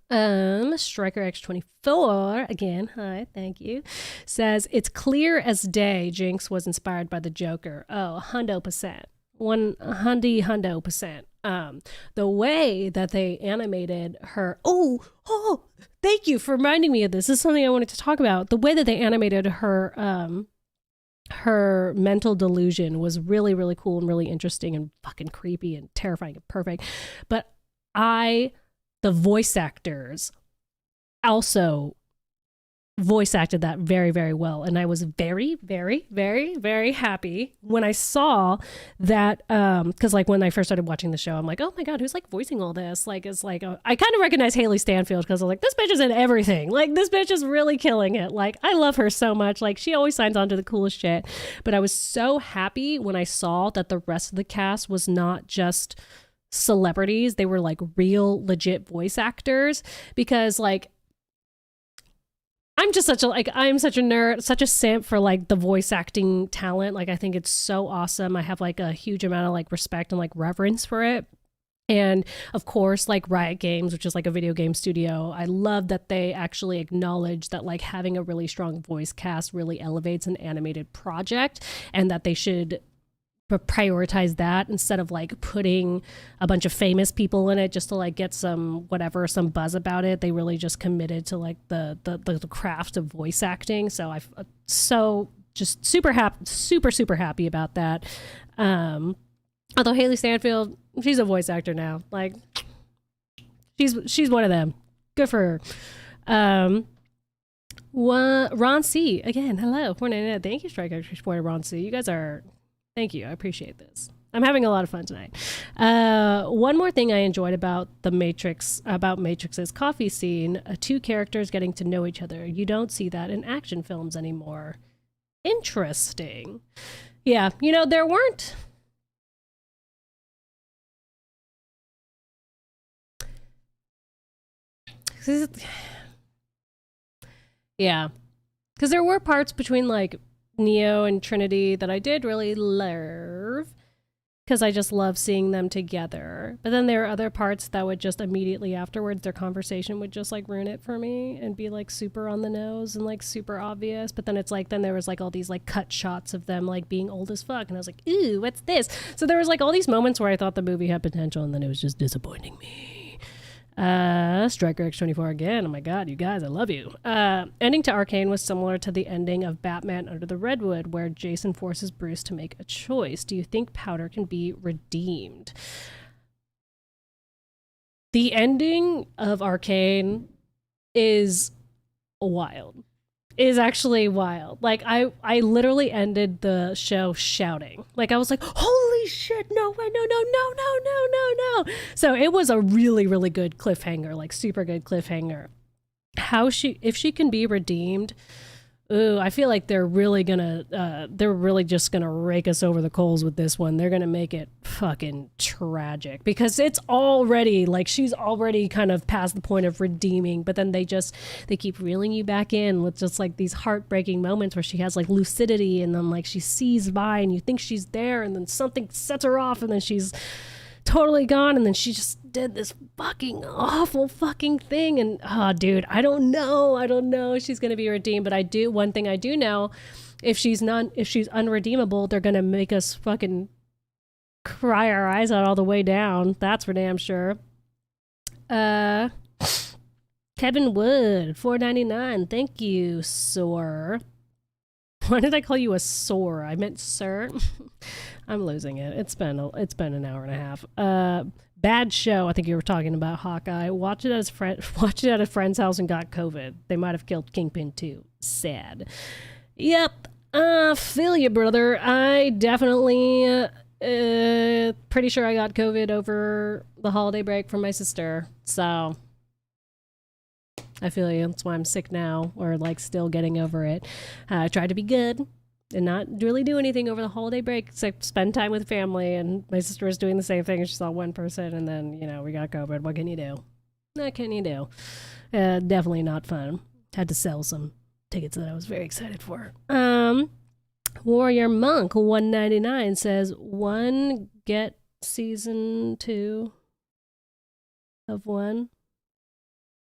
Striker X24 again, hi, thank you, says it's clear as day Jinx was inspired by the Joker. Oh, 100%. 100%. The way that they animated her. Oh, thank you for reminding me of this. This is something I wanted to talk about. The way that they animated her mental delusion was really, really cool and really interesting and fucking creepy and terrifying and perfect. But the voice actors also voice acted that very, very well. And I was very, very, very, very happy when I saw that, because like when I first started watching the show, I'm like, oh my God, who's like voicing all this? Like, it's like, I kind of recognize Haley Stanfield because I'm like, this bitch is in everything. Like, this bitch is really killing it. Like, I love her so much. Like, she always signs on to the coolest shit. But I was so happy when I saw that the rest of the cast was not just celebrities. They were like real, legit voice actors because like, I'm such a nerd, such a simp for like the voice acting talent. Like I think it's so awesome. I have like a huge amount of like respect and like reverence for it. And of course, like Riot Games, which is like a video game studio, I love that they actually acknowledge that like having a really strong voice cast really elevates an animated project and that they should prioritize that instead of like putting a bunch of famous people in it just to like get some buzz about it. They really just committed to like the craft of voice acting. So just super happy about that. Although Haley Stanfield, she's a voice actor now. Like she's one of them. Good for her. Ron C again. Hello. Thank you, Striker, for Ron C. You guys are. Thank you. I appreciate this. I'm having a lot of fun tonight. One more thing I enjoyed about Matrix's coffee scene, two characters getting to know each other. You don't see that in action films anymore. Interesting. Yeah, there weren't... Yeah. Because there were parts between, like, Neo and Trinity that I did really love because I just love seeing them together. But then there are other parts that would just immediately afterwards, their conversation would just like ruin it for me and be like super on the nose and like super obvious. But then it's like, then there was like all these like cut shots of them like being old as fuck. And I was like, ooh, what's this? So there was like all these moments where I thought the movie had potential and then it was just disappointing me. Striker X24 again. Oh my God, you guys, I love you. Ending to Arcane was similar to the ending of Batman Under the Redwood, where Jason forces Bruce to make a choice. Do you think Powder can be redeemed? The ending of Arcane is wild. Is actually wild. Like I literally ended the show shouting. Like I was like, holy shit, no way, no. So it was a really, really good cliffhanger, like super good cliffhanger. If she can be redeemed, ooh, I feel like they're really just gonna rake us over the coals with this one. They're gonna make it fucking tragic because it's already like she's already kind of past the point of redeeming, but then they keep reeling you back in with just like these heartbreaking moments where she has like lucidity and then like she sees by and you think she's there and then something sets her off and then she's totally gone and then she just did this fucking awful fucking thing and dude, I don't know she's gonna be redeemed, but one thing I do know, if she's unredeemable, they're gonna make us fucking cry our eyes out all the way down. That's for damn sure. Kevin Wood, $4.99. Thank you, sir. Why did I call you a sore? I meant sir. I'm losing it. It's been an hour and a half. Bad show. I think you were talking about Hawkeye. Watched it at a friend's house and got COVID. They might have killed Kingpin too. Sad. Yep. Feel you, brother. I definitely pretty sure I got COVID over the holiday break from my sister. So I feel you. That's why I'm sick now, or like still getting over it. I tried to be good and not really do anything over the holiday break except spend time with family. And my sister was doing the same thing. She saw one person, and then we got COVID. What can you do? What can you do? Definitely not fun. Had to sell some tickets that I was very excited for. Warrior Monk 199 says one get season 2 of one.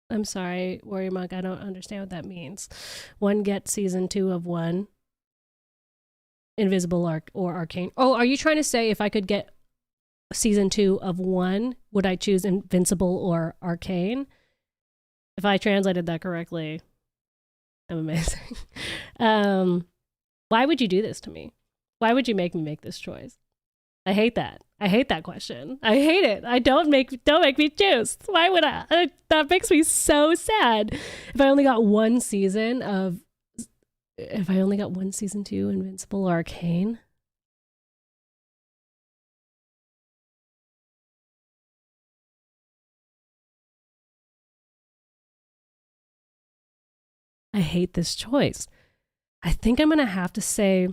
I'm sorry, Warrior Monk, I don't understand what that means. One get season 2 of one. Invisible or Arcane. Oh, are you trying to say if I could get season 2 of one, would I choose Invincible or Arcane? If I translated that correctly, I'm amazing. Why would you do this to me? Why would you make me make this choice? I hate that. I hate that question. I hate it. Don't make me choose. Why would I? That makes me so sad. If I only got one season 2, Invincible or Arcane. I hate this choice. I think I'm gonna have to say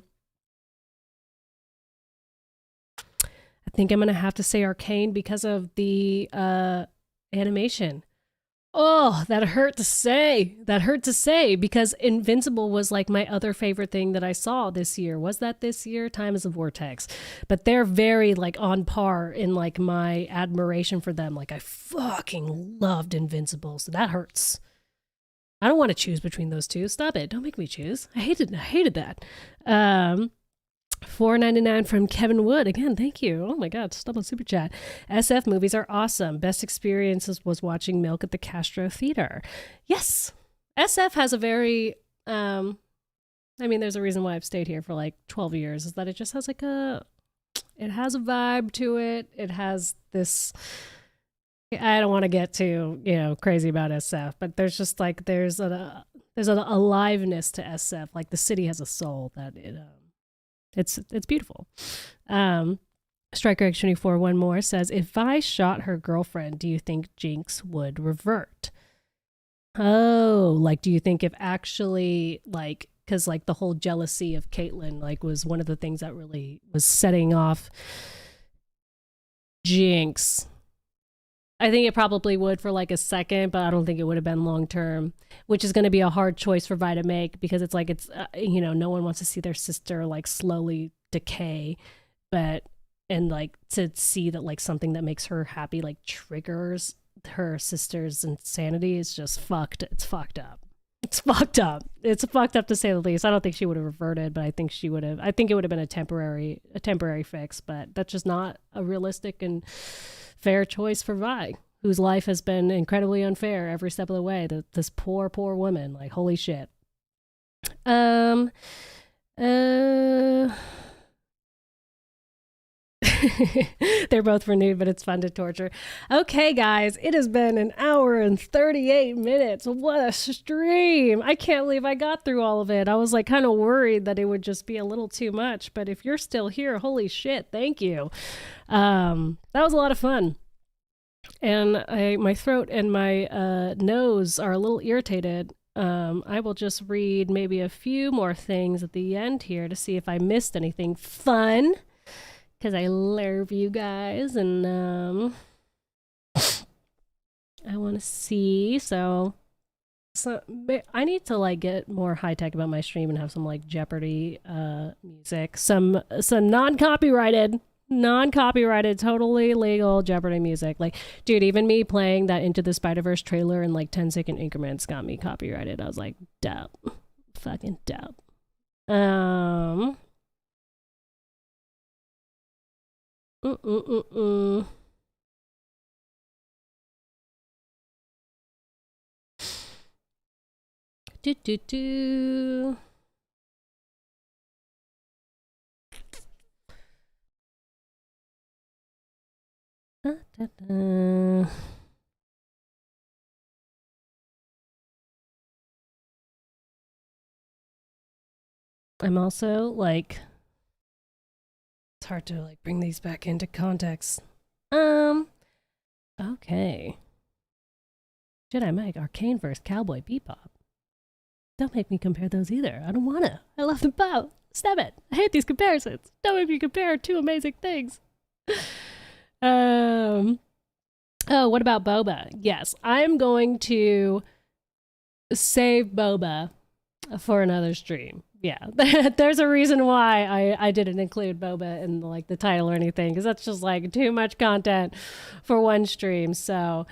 Arcane because of the animation. Oh, that hurt to say. Because Invincible was like my other favorite thing that I saw this year. Was that this year? Time is a Vortex. But they're very like on par in like my admiration for them. Like I fucking loved Invincible, so that hurts. I don't want to choose between those two. Stop it. Don't make me choose. I hated that. $4.99 from Kevin Wood. Again, thank you. Oh my God, double super chat. SF movies are awesome. Best experiences was watching Milk at the Castro Theater. Yes. SF has a very, there's a reason why I've stayed here for like 12 years, is that it just has it has a vibe to it. It has this, I don't want to get too, crazy about SF, but there's just like, there's an aliveness to SF. Like the city has a soul that it's beautiful. Striker X24, one more, says, if I shot her girlfriend, do you think Jinx would revert? Oh, like, do you think if actually, like, because like the whole jealousy of Caitlyn, like, was one of the things that really was setting off Jinx. I think it probably would for like a second, but I don't think it would have been long term, which is going to be a hard choice for Vi to make, because it's like, no one wants to see their sister like slowly decay, and like to see that like something that makes her happy like triggers her sister's insanity is just fucked. It's fucked up. It's fucked up to say the least. I don't think she would have reverted, but I think it would have been a temporary fix, but that's just not a realistic and fair choice for Vi, whose life has been incredibly unfair every step of the way. This poor woman, like, holy shit. They're both renewed, but it's fun to torture. Okay, guys, it has been an hour and 38 minutes. What a stream. I can't believe I got through all of it. I was like kind of worried that it would just be a little too much, but if you're still here, holy shit, thank you. That was a lot of fun. And my throat and my nose are a little irritated. I will just read maybe a few more things at the end here to see if I missed anything fun, because I love you guys, and I want to see. So I need to like get more high tech about my stream and have some like Jeopardy music, some non-copyrighted, totally legal Jeopardy music. Like, dude, even me playing that Into the Spider-Verse trailer in like 10-second increments got me copyrighted. I was like, dope, fucking dope. Do. I'm also like, it's hard to like bring these back into context. Okay. Jedi Mike, Arcane versus Cowboy Bebop. Don't make me compare those either. I don't wanna. I love them both. Stop it. I hate these comparisons. Don't make me compare two amazing things. Oh, what about Boba? Yes, I'm going to save Boba for another stream. Yeah, there's a reason why I didn't include Boba in like the title or anything, because that's just like too much content for one stream. So,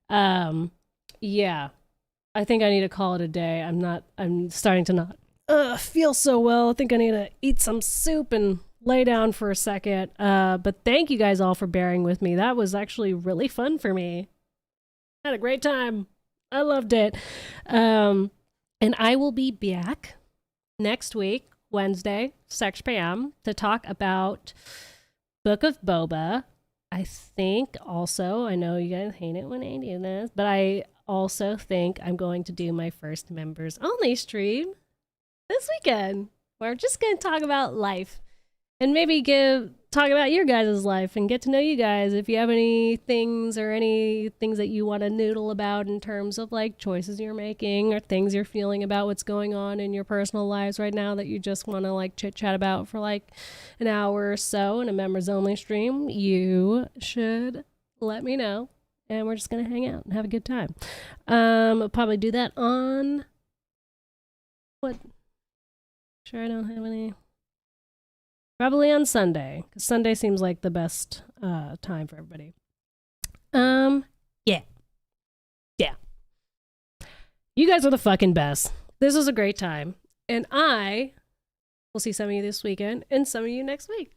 yeah, I think I need to call it a day. I'm starting to not feel so well. I think I need to eat some soup and lay down for a second. But thank you guys all for bearing with me. That was actually really fun for me. I had a great time. I loved it. And I will be back next week, Wednesday, 6 p.m., to talk about Book of Boba. I think also, I know you guys hate it when I do this, but I also think I'm going to do my first members only stream this weekend, where I'm just going to talk about life and maybe talk about your guys' life and get to know you guys. If you have any things that you want to noodle about in terms of like choices you're making or things you're feeling about what's going on in your personal lives right now that you just want to like chit chat about for like an hour or so in a members only stream, you should let me know. And we're just going to hang out and have a good time. I'll probably do that on what? Sure, I don't have any. Probably on Sunday, because Sunday seems like the best time for everybody. Yeah. You guys are the fucking best. This was a great time. And I will see some of you this weekend and some of you next week.